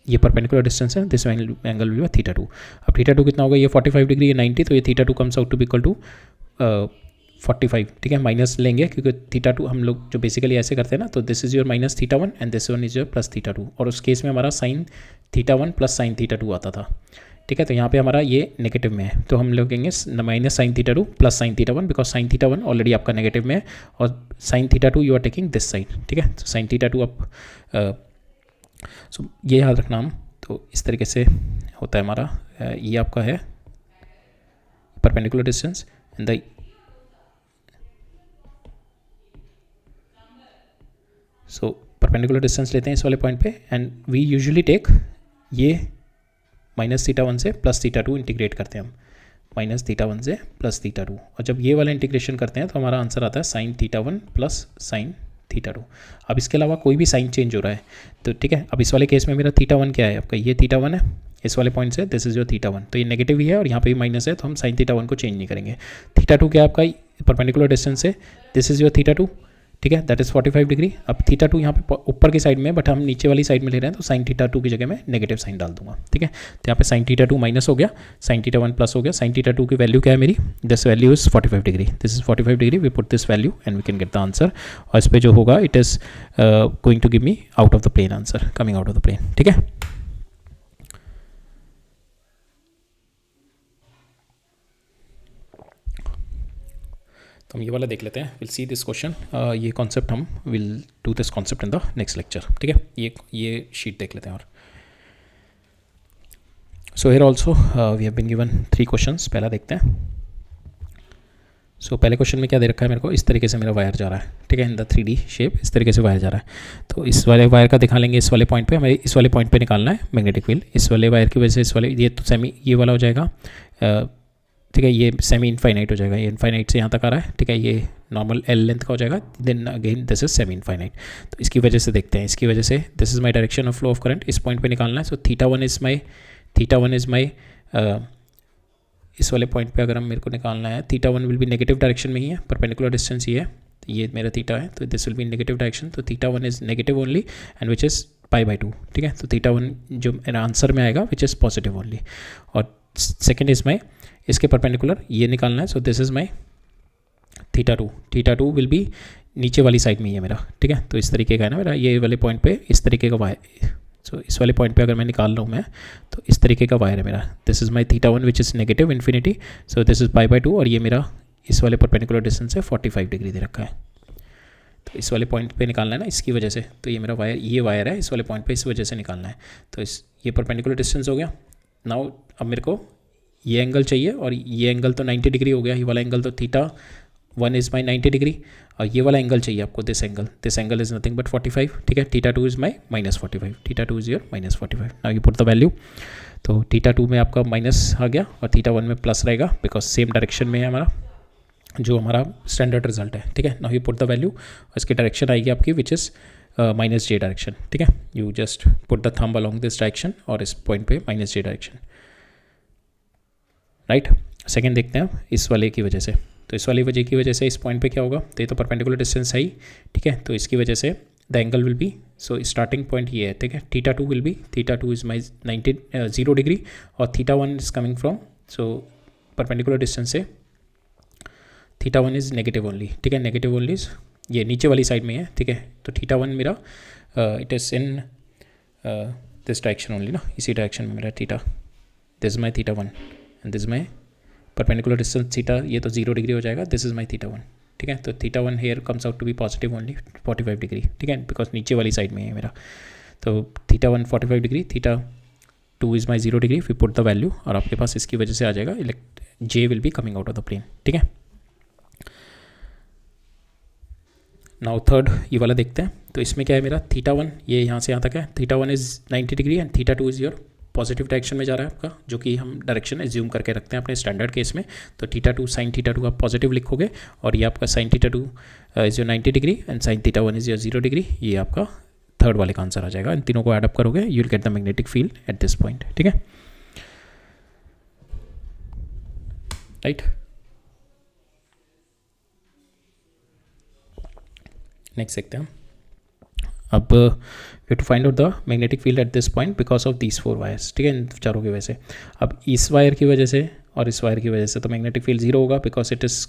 ये परपेंडिकुलर डिस्टेंस है, this angle will be theta two. अब थीटा टू कितना होगा, ये 45 डिग्री, ये 90, तो ये theta two comes out to be equal to 45, ठीक है. माइनस लेंगे क्योंकि थीटा टू हम लोग जो बेसिकली ऐसे करते हैं ना, तो this is your minus theta one and this one is your plus theta to, और उस केस में हमारा sign theta one plus sine theta to आता था, ठीक है. तो यहाँ पे हमारा ये नेगेटिव में है, तो हम लोग कहेंगे minus sine theta two plus sine theta one, because sine theta one already आपका नेगेटिव में है और sine theta two you are taking this side, ठीक है. तो साइन थीटा टू आप सो ये याद रखना हम. तो इस तरीके से होता है हमारा, ये आपका है perpendicular distance and the so perpendicular distance लेते हैं इस वाले पॉइंट पे एंड वी यूजुअली टेक ये माइनस थीटा वन से प्लस थीटा टू इंटीग्रेट करते हैं हम, माइनस थीटा वन से प्लस थीटा टू, और जब ये वाला इंटीग्रेशन करते हैं तो हमारा आंसर आता है sign theta one plus sine theta two. अब इसके अलावा कोई भी साइन चेंज हो रहा है तो ठीक है. अब इस वाले केस में मेरा थीटा वन क्या है आपका, ये थीटा वन है, इस वाले पॉइंट से this is your theta one, तो ये नेगेटिव ही है और यहाँ पे भी माइनस है, तो हम साइन थीटा वन को चेंज नहीं करेंगे। थीटा टू क्या आपका परपेंडिकुलर डिस्टेंस है, this is your theta two, ठीक है, दैट इज़ 45 डिग्री। अब थीटा टू यहाँ पे ऊपर की साइड में, बट हम नीचे वाली साइड में ले रहे हैं, तो साइन थीटा टू की जगह में नेगेटिव साइन डाल दूंगा, ठीक है। तो यहाँ पे साइन थीटा टू माइनस हो गया, साइन थीटा वन प्लस हो गया। साइन थीटा टू की वैल्यू क्या है मेरी, this value is 45 degree, this is 45 degree, we put this value and we can get the answer. और इस पर जो होगा it is going to give me out of the plane answer, coming out of the plane, ठीक है। तो हम ये वाला देख लेते हैं, विल सी दिस क्वेश्चन, ये कॉन्सेप्ट हम will do this concept in the next lecture, ठीक है। ये शीट देख लेते हैं। और so here also we have been given 3 questions. पहला देखते हैं। सो पहले क्वेश्चन में क्या दे रखा है मेरे को, इस तरीके से मेरा वायर जा रहा है, ठीक है, इन द 3D शेप इस तरीके से वायर जा रहा है। तो इस वाले वायर का दिखा लेंगे, इस वाले पॉइंट पे हमें इस वाले पॉइंट पे निकालना है मैग्नेटिक फील्ड। इस वाले वायर की वजह से इस वाले ये तो सेमी ये वाला हो जाएगा, ठीक है, ये सेमी इनफाइनाइट हो जाएगा, ये इनफाइनाइट से यहाँ तक आ रहा है, ठीक है, ये नॉर्मल एल लेंथ का हो जाएगा, then again this is semi infinite. तो इसकी वजह से देखते हैं, इसकी वजह से this is my direction of flow of current, इस पॉइंट पे निकालना है। So theta one is my इस वाले पॉइंट पे अगर हम मेरे को निकालना है, थीटा वन विल भी नेगेटिव डायरेक्शन में ही है, परपेंडिकुलर डिस्टेंस ये है, तो ये मेरा थीटा है, तो this will be negative direction, तो theta one is negative only and which is π/2, ठीक है। तो थीटा वन जो मेरा आंसर में आएगा विच इज़ पॉजिटिव ओनली। और सेकेंड इज माई इसके परपेंडिकुलर ये निकालना है, so this is my theta two will B नीचे वाली साइड में ही है मेरा, ठीक है। तो इस तरीके का है ना मेरा, ये वाले पॉइंट पे इस तरीके का वायर, सो इस वाले पॉइंट पे अगर मैं निकाल रहा हूँ मैं, तो इस तरीके का वायर है मेरा, this is my theta one which is negative infinity, so this is π/2 और ये मेरा इस वाले परपेंडिकुलर डिस्टेंस है 45 डिग्री दे रखा है। तो इस वाले पॉइंट पे निकालना है ना, इसकी वजह से, तो ये मेरा वायर, ये वायर है इस वाले पॉइंट पे, इस वजह से निकालना है। तो इस ये परपेंडिकुलर डिस्टेंस हो गया। नाउ अब मेरे को ये एंगल चाहिए, और ये एंगल तो 90 डिग्री हो गया, ये वाला एंगल तो theta one is my 90 degree, और ये वाला एंगल चाहिए आपको, this angle is nothing but 45, ठीक है। Theta two is my -45, theta two is your -45। Now you put the value, तो थीटा टू में आपका माइनस आ गया और थीटा वन में प्लस रहेगा, बिकॉज सेम डायरेक्शन में है हमारा जो हमारा स्टैंडर्ड रिजल्ट है, ठीक है। Now you put the value, इसकी डायरेक्शन आएगी आपकी विच इज़ -j डायरेक्शन, ठीक है। You just put the thumb along this direction और इस पॉइंट पे -j डायरेक्शन, राइट। सेकेंड देखते हैं इस वाले की वजह से, तो इस वाली वजह की वजह से इस पॉइंट पे क्या होगा, तो ये तो परपेंडिकुलर डिस्टेंस है ही, ठीक है। तो इसकी वजह से the angle will be, so starting point ये है, ठीक है। Theta two will be, theta two is my 0 degree और theta one is coming from, so perpendicular distance से theta one is negative only, ठीक है, नेगेटिव ओनली ये नीचे वाली साइड में है, ठीक है। तो थीटा वन मेरा it is in this direction only ना, इसी डायरेक्शन में मेरा theta, this is my theta one and this my perpendicular distance theta, ये तो 0 डिग्री हो जाएगा, this is my theta one, ठीक है। तो theta one here comes out to be positive only 45 degree, ठीक है, बिकॉज नीचे वाली साइड में है मेरा। तो theta one 45 degree, theta two is my 0 degree, फिर पुट द वैल्यू और आपके पास इसकी वजह से आ जाएगा J will be coming out of the plane, ठीक है। नाउ थर्ड ये वाला देखते हैं। तो इसमें क्या है मेरा, थीटा वन ये यहाँ से यहाँ तक है, theta one is 90 degree and theta two is your positive direction में जा रहा है आपका, जो कि हम डायरेक्शन एज्यूम करके रखते हैं अपने स्टैंडर्ड केस में। तो theta two sign theta to आप पॉजिटिव लिखोगे और ये आपका sine theta two is your 90 degree and sign theta one is your 0 degree, ये आपका थर्ड वाले का आंसर आ जाएगा। इन तीनों को एडअप करोगे you will get the magnetic field at this point, ठीक है, राइट। नेक्स्ट देखते हैं अब, we have to find out the magnetic field at this point because of these 4 wires, ठीक है, इन चारों की वजह से। अब इस वायर की वजह से और इस वायर की वजह से तो मैग्नेटिक फील्ड 0 होगा because it is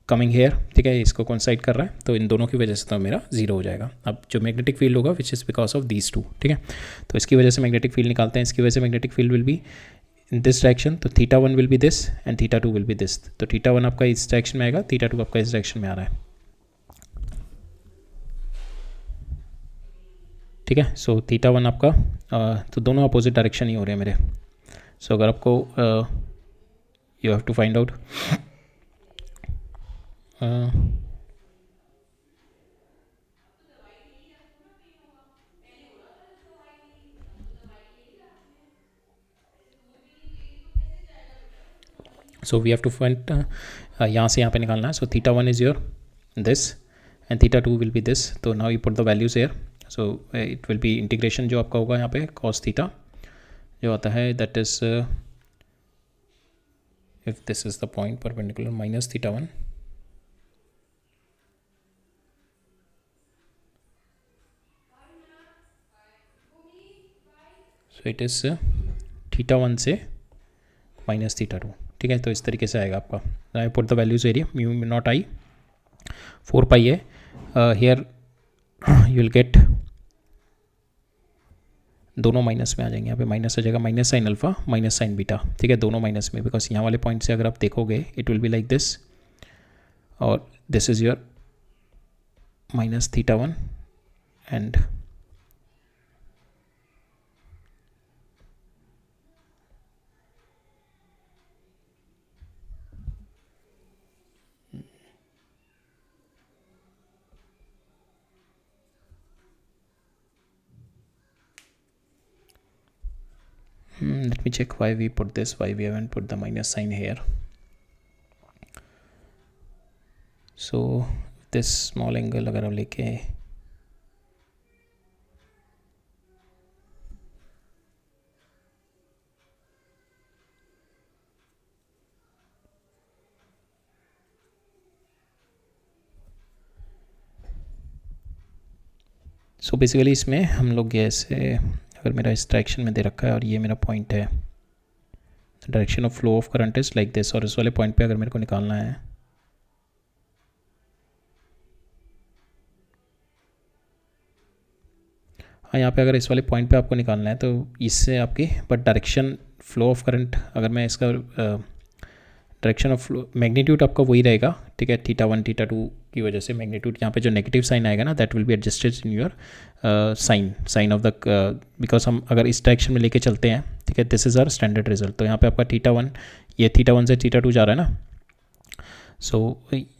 coming here, ठीक है, इसको कोइंसाइड कर रहा है, तो इन दोनों की वजह से तो मेरा 0 हो जाएगा। अब जो मैग्नेटिक फील्ड होगा which is because of these 2, ठीक है, तो इसकी वजह से मैग्नेटिक फील्ड निकालते हैं। इसकी वजह से magnetic field will be in this direction, तो theta one will be this and theta two will be this. तो थीटा वन आपका इस डायरेक्शन में आएगा, थीटा टू आपका इस डायरेक्शन में आ रहा है, ठीक है। सो थीटा वन आपका तो दोनों अपोजिट डायरेक्शन ही हो रहे हैं मेरे। सो अगर आपको you have to find out so we have to find, यहाँ से यहाँ पे निकालना है। So theta one is your this and theta two will be this, तो now you put the values here. So it will be integration जो आपका होगा यहाँ पे कॉस थीटा, जो आता है that is if this is the point perpendicular minus theta one, so it is theta one से माइनस थीटा टू, ठीक है। तो इस तरीके से आएगा आपका। I put the values area mu not I 4 pi है हियर, यू विल गेट दोनों माइनस में आ जाएंगे। यहाँ पे माइनस आ जाएगा minus sine alpha minus sine beta, ठीक है, दोनों माइनस में, बिकॉज यहाँ वाले पॉइंट से अगर आप देखोगे it will be like this, और this is your minus theta one and let me check why we put this, why we haven't put the minus sign here. So this small angle अगर हम लेके सो बेसिकली इसमें हम लोग ऐसे, अगर मेरा इस डायरेक्शन में दे रखा है और ये मेरा पॉइंट है, direction of flow of current is like this, और इस वाले पॉइंट पे अगर मेरे को निकालना है हाँ, यहाँ पे अगर इस वाले पॉइंट पे आपको निकालना है तो इससे आपकी, but direction flow of current अगर मैं इसका डायरेक्शन ऑफ फ्लो मैग्नीट्यूड आपका वही रहेगा, ठीक है। थीटा वन थीटा टू की वजह से मैग्नीट्यूड यहाँ पे जो नेगेटिव साइन आएगा ना, that will be adjusted in your sine of the, because हम अगर इस डायरेक्शन में लेके चलते हैं, ठीक है, this is our standard result. तो यहाँ पे आपका थीटा वन, ये थीटा वन से थीटा टू जा रहा है ना, सो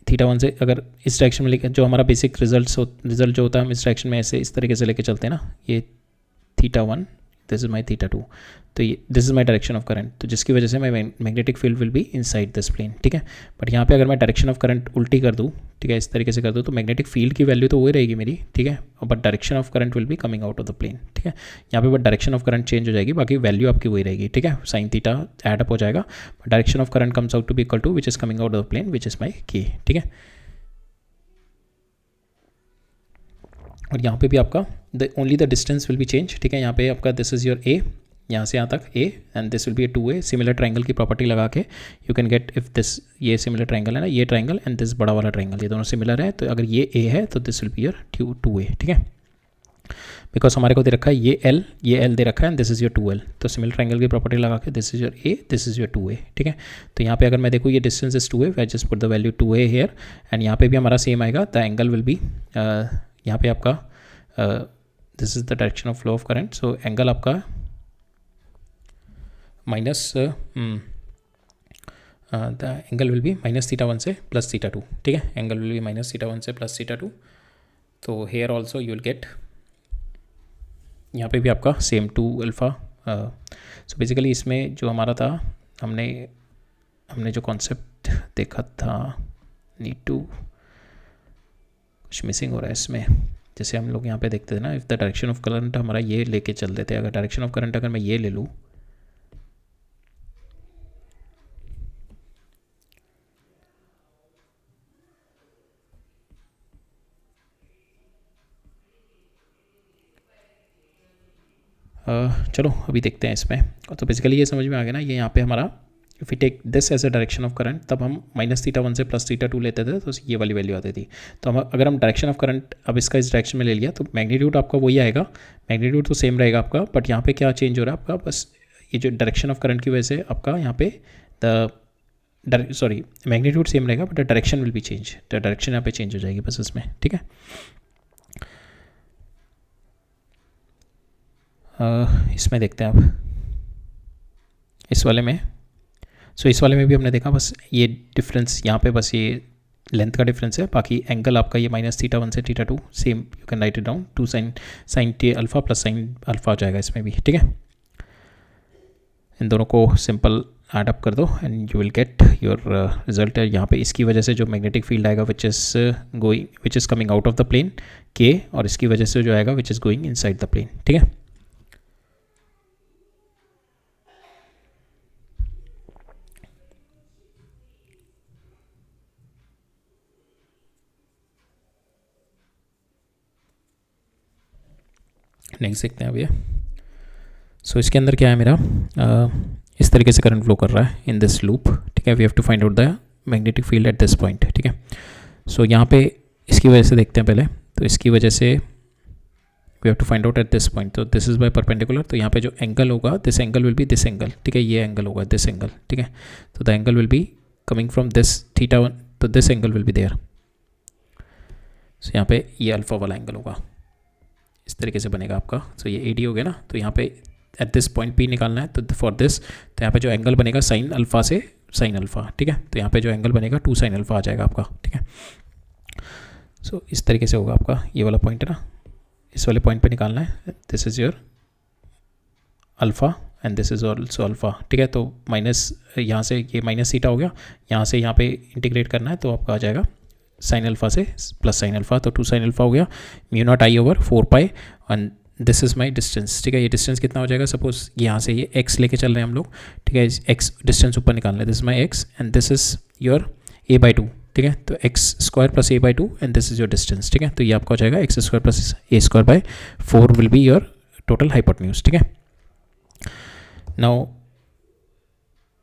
थीटा वन से अगर इस डायरेक्शन में लेके, जो हमारा बेसिक रिजल्ट जो होता है हम इस डायरेक्शन में ऐसे इस तरीके से लेके चलते हैं ना, ये theta one, this is my theta two, तो ये this is my direction of current, तो जिसकी वजह से my magnetic field will be inside this plane, ठीक है। बट यहाँ पे अगर मैं डायरेक्शन ऑफ करंट उल्टी कर दूँ, ठीक है, इस तरीके से कर दूँ, तो मैग्नेटिक फील्ड की वैल्यू तो वही रहेगी मेरी, ठीक है, but direction of current will be coming out of the plane, ठीक है। यहाँ पे but direction of current change हो जाएगी, बाकी वैल्यू आपकी वही रहेगी, ठीक है, साइन थीटा एडअप हो जाएगा, but direction of current comes out to be equal to which is coming out of the plane which is my K, ठीक है। और यहाँ पे भी आपका only the distance will be change, ठीक है। यहाँ पे आपका दिस इज योर ए, यहाँ से यहाँ तक A, and this will be A 2a, similar triangle की प्रॉपर्टी लगा के you can get, if this, ये सिमिलर ट्राइंगल है ना, ये ट्राइंगल एंड दिस बड़ा वाला ट्राइंगल, ये दोनों सिमिलर है, तो अगर ये ए है तो this will be your 2a, ठीक है, बिकॉज हमारे को दे रखा है ये एल दे रखा है and this is your 2l, तो सिमिलर ट्राइंगल की प्रॉपर्टी लगा के this is your A, this is your 2a, ठीक है। तो यहाँ पे अगर मैं देखूँ ये distance is 2a, I just put the value 2a here, and यहाँ पे भी हमारा सेम आएगा, द एंगल विल बी, यहाँ पे आपका this is the direction of flow of current, so angle आपका minus the angle will be minus theta one से प्लस थीटा टू, ठीक है, angle will be minus theta one से प्लस थीटा टू। तो here also you will get, यहाँ पे भी आपका सेम 2 अल्फ़ा। सो बेसिकली इसमें जो हमारा था, हमने जो कॉन्सेप्ट देखा था, नीड टू, कुछ मिसिंग हो रहा है इसमें। जैसे हम लोग यहाँ पे देखते थे ना, if the direction of current हमारा ये लेके चल देते, अगर डायरेक्शन ऑफ करंट अगर मैं ये ले लूँ, चलो अभी देखते हैं इसमें। तो बेसिकली ये समझ में आ गया ना, ये यहाँ पे हमारा if we take this as a direction of current, तब हम माइनस थीटा वन से प्लस थीटा टू लेते थे, तो ये वाली वैल्यू आती थी। तो हम अगर हम डायरेक्शन ऑफ करंट अब इसका इस डायरेक्शन में ले लिया, तो मैग्नीट्यूड आपका वही आएगा, मैग्नीट्यूड तो सेम रहेगा आपका, बट यहाँ पे क्या चेंज हो रहा है आपका, बस ये जो डायरेक्शन ऑफ करंट की वजह से आपका यहाँ पे मैग्नीट्यूड सेम रहेगा, but the direction will be change, the direction यहाँ पे चेंज हो जाएगी बस इसमें, ठीक है। इसमें देखते हैं आप इस वाले में, सो इस वाले में भी हमने देखा बस ये डिफरेंस, यहाँ पे बस ये लेंथ का डिफरेंस है, बाकी एंगल आपका ये माइनस थीटा वन से theta two same, you can write it down, 2 sine T alpha plus sine alpha हो जाएगा इसमें भी, ठीक है। इन दोनों को सिंपल ऐड अप कर दो and you will get your result है। यहाँ पे इसकी वजह से जो मैग्नेटिक फील्ड आएगा which is coming out of the plane K, और इसकी वजह से जो आएगा which is going inside the plane, ठीक है। नेक्स्ट देखते हैं अब ये। सो इसके अंदर क्या है मेरा, इस तरीके से करंट फ्लो कर रहा है इन दिस लूप, ठीक है। We have to find out the magnetic field at this point, ठीक है। सो यहाँ पे इसकी वजह से देखते हैं पहले, तो इसकी वजह से we have to find out at this point. तो दिस इज बाय परपेंडिकुलर, तो यहाँ पे जो एंगल होगा, this angle will be this angle, ठीक है। ये एंगल होगा दिस एंगल, ठीक है। तो the angle will be coming from this theta 1, तो this angle will be there. So यहाँ पे ये अल्फा वाला एंगल होगा, इस तरीके से बनेगा आपका। सो ये एडी हो गया ना, तो यहाँ पे एट दिस पॉइंट पी निकालना है, तो फॉर दिस, तो यहाँ पे जो एंगल बनेगा साइन अल्फा से साइन अल्फा, ठीक है। तो यहाँ पे जो एंगल बनेगा 2 साइन अल्फा आ जाएगा आपका, ठीक है। सो इस तरीके से होगा आपका, ये वाला पॉइंट है ना, इस वाले पॉइंट पे निकालना है। This is your alpha and this is also alpha, ठीक है। तो माइनस यहाँ से ये माइनस सीटा हो गया, यहाँ से यहाँ पे इंटीग्रेट करना है, तो आपका आ जाएगा साइन अल्फ़ा से प्लस साइन अल्फ़ा, तो 2 साइन अल्फ़ा हो गया, mu not I over 4 pi, and this is my distance, ठीक है। ये डिस्टेंस कितना हो जाएगा, सपोज यहाँ से ये x लेके चल रहे हैं हम लोग, ठीक है। x डिस्टेंस ऊपर निकालना है, this is my x and this is your a/2, ठीक है। तो x² plus a/2 and this is your distance, ठीक है। तो ये आपका हो जाएगा x² plus a²/4 will be your total hypotenuse, ठीक है। नाउ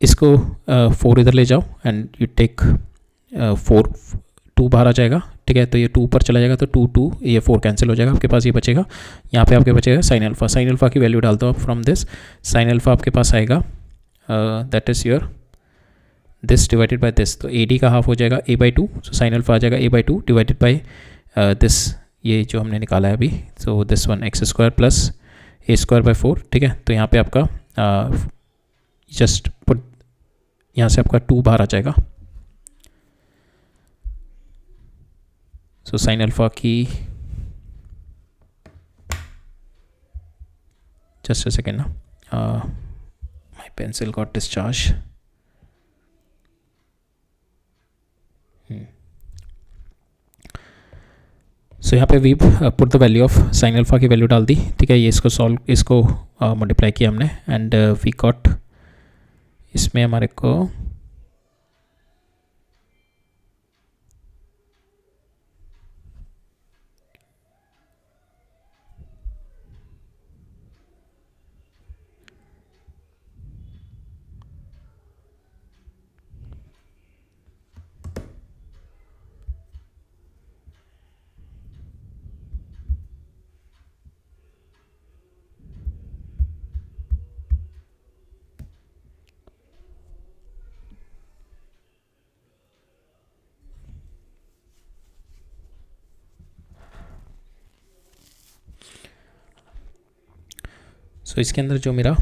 इसको 4 इधर ले जाओ एंड यू टेक 4, 2 बाहर आ जाएगा, ठीक है। तो ये 2 ऊपर चला जाएगा, तो 2 2 ये 4 कैंसिल हो जाएगा, आपके पास ये बचेगा, यहाँ पे आपके बचेगा साइन अल्फ़ा। साइन अल्फ़ा की वैल्यू डाल दो आप फ्रॉम दिस, साइन अल्फ़ा आपके पास आएगा that is your this divided by this, तो AD का हाफ हो जाएगा a/2, सो साइन अल्फ़ा आ जाएगा a/2 डिवाइडेड बाय दिस, ये जो हमने निकाला है अभी, so this one x² plus a²/4, ठीक है। तो यहाँ पे आपका जस्ट पुट, यहाँ से आपका 2 बाहर आ जाएगा। सो साइन अल्फ़ा की, जस्ट अ सेकेंड ना, my pencil got discharge. So यहाँ पे we put the value of sine alpha की वैल्यू डाल दी, ठीक है। ये इसको मल्टीप्लाई किया हमने एंड वी गॉट, इसमें हमारे को सो इसके अंदर जो मेरा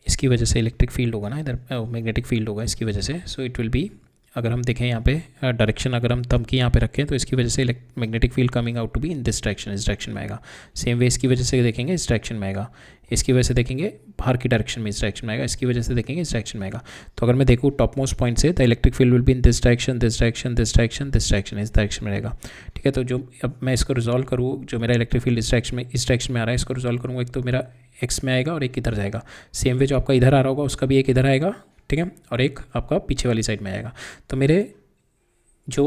इसकी वजह से इलेक्ट्रिक फील्ड होगा ना, इधर मैग्नेटिक फील्ड होगा इसकी वजह से, सो इट विल बी, अगर हम देखें यहाँ पे डायरेक्शन अगर हम थंब की यहाँ पे रखें, तो इसकी वजह से magnetic field coming out to be in this direction, इस डायरेक्शन में आएगा। सेम वे इसकी वजह से देखेंगे इस डायरेक्शन में आएगा, इसकी वजह से देखेंगे बाहर की डायरेक्शन में इस डायरेक्शन में आएगा, इसकी वजह से देखेंगे इस डायरेक्शन में आएगा। तो अगर मैं देखूँ टॉप मोस्ट पॉइंट से, the electric field will be in this direction, this direction, this direction, this direction, इस डायरेक्शन में रहेगा, ठीक है। तो जो अब मैं इसको रिजॉल्व करूँ, जो मेरा इलेक्ट्रिक फील्ड इस डायरेक्शन में आ रहा है, इसको रिजॉल्व करूँगा, एक तो मेरा x में आएगा और एक इधर जाएगा। सेम वे जो आपका इधर आ रहा होगा उसका भी एक इधर आएगा, ठीक है, और एक आपका पीछे वाली साइड में आएगा। तो मेरे जो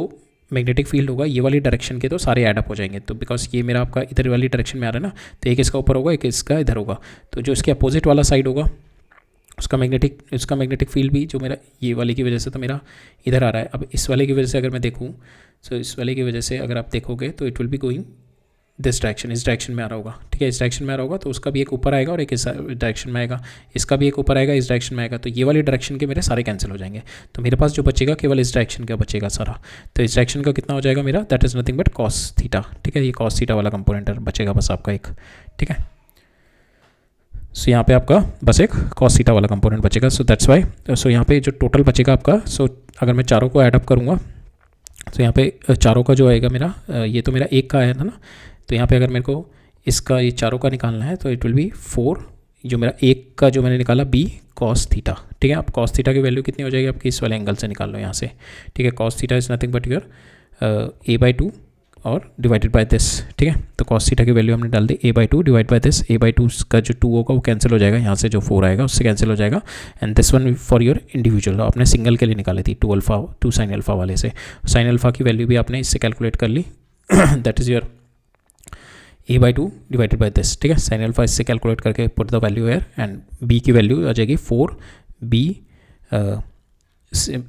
मैग्नेटिक फील्ड होगा ये वाली डायरेक्शन के तो सारे ऐड अप हो जाएंगे, तो बिकॉज ये मेरा आपका इधर वाली डायरेक्शन में आ रहा है ना, तो एक इसका ऊपर होगा, एक इसका इधर होगा। तो जो इसके अपोजिट वाला साइड होगा उसका मैग्नेटिक फील्ड भी जो मेरा ये वाले की वजह से तो मेरा इधर आ रहा है। अब इस वाले की वजह से अगर मैं देखूँ, सो इस वाले की वजह से अगर आप देखोगे तो it will be going this direction, इस डायरेक्शन में आ रहा होगा, ठीक है। इस डायरेक्शन में आ रहा होगा तो उसका भी एक ऊपर आएगा और एक इस डायरेक्शन में आएगा, इसका भी एक ऊपर आएगा, इस डायरेक्शन में आएगा। तो ये वाली डायरेक्शन के मेरे सारे कैंसिल हो जाएंगे, तो मेरे पास जो बचेगा केवल इस डायरेक्शन का बचेगा सारा। तो इस डायरेक्शन का कितना हो जाएगा मेरा, that is nothing but cos theta, ठीक है। ये कॉस थीटा वाला कंपोनेंट बचेगा बस आपका एक, ठीक है। सो यहाँ पे आपका बस एक कॉस थीटा वाला कंपोनेंट बचेगा, सो दैट्स वाई। सो यहाँ पे जो टोटल बचेगा आपका, सो अगर मैं चारों को ऐडअप करूँगा तो यहाँ पे चारों का जो आएगा मेरा, ये तो मेरा एक का आया था ना, तो यहाँ पे अगर मेरे को इसका ये चारों का निकालना है तो इट विल बी 4, जो मेरा एक का जो मैंने निकाला b कॉस थीटा, ठीक है। अब कॉस थीटा की वैल्यू कितनी हो जाएगी आपकी, इस वाले एंगल से निकाल लो यहाँ से, ठीक है। Cos theta is nothing but your a/2 और डिवाइडेड बाय दिस, ठीक है। तो कॉस थीटा की वैल्यू हमने डाल दी a/2 divide by this, a/2 का जो 2 होगा वो कैंसिल हो जाएगा, यहाँ से जो 4 आएगा उससे कैंसिल हो जाएगा, and this one for your individual आपने सिंगल के लिए निकाली थी 2 साइन अल्फा वाले से। साइन अल्फा की वैल्यू भी आपने इससे कैलकुलेट कर ली, that is your a by two divided by this, ठीक है। साइन अल्फा इससे कैलकुलेट करके put the value here and b की वैल्यू आ जाएगी 4b,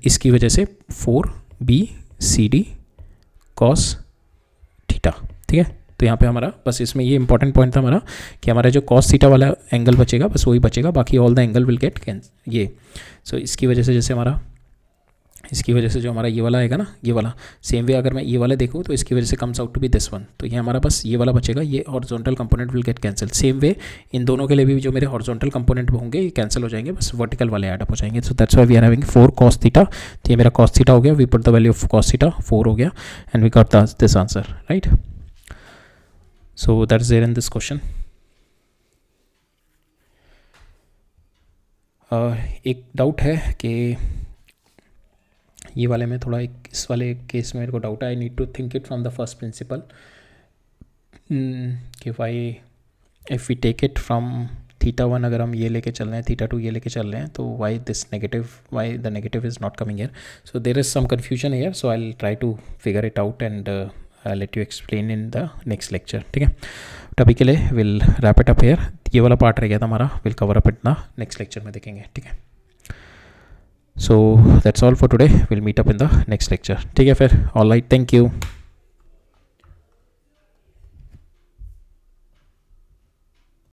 इसकी वजह से 4b CD कॉस थीटा, ठीक है। तो यहाँ पे हमारा बस इसमें ये इंपॉर्टेंट पॉइंट था हमारा कि हमारा जो कॉस थीटा वाला एंगल बचेगा बस वही बचेगा, बाकी all the angle will get ये। सो इसकी वजह से जैसे हमारा इसकी वजह से जो हमारा ये वाला आएगा ना, ये वाला सेम वे अगर मैं ये वाला देखूँ तो इसकी वजह से comes out to be this one, तो ये हमारा बस ये वाला बचेगा, ये horizontal component will get cancel. Same way इन दोनों के लिए भी जो मेरे हॉरिजॉन्टल कंपोनेंट होंगे ये कैंसिल हो जाएंगे, बस वर्टिकल वाले ऐड अप हो जाएंगे। So that's why we are having 4 cos theta, तो ये मेरा cos थीटा हो गया, we put the value of cos theta 4 हो गया and we got this answer, right. So that is there in this question. एक डाउट है कि ये वाले में थोड़ा एक इस वाले केस में मेरे को डाउट है, I need to think it from the first principle कि why if we take it from θ1 अगर हम ये लेके चल रहे हैं, θ2 ये लेके चल रहे हैं, तो why this negative, why the negative is not coming here. So there is some confusion here, so I will try to figure it out and let you explain in the next lecture, ठीक है। तो अभी के लिए will wrap it up here, ये वाला पार्ट रह गया था हमारा, विल कवर अप इट ना नेक्स्ट लेक्चर में देखेंगे, ठीक है। So that's all for today, we'll meet up in the next lecture, ठीक है फिर, all right, thank you।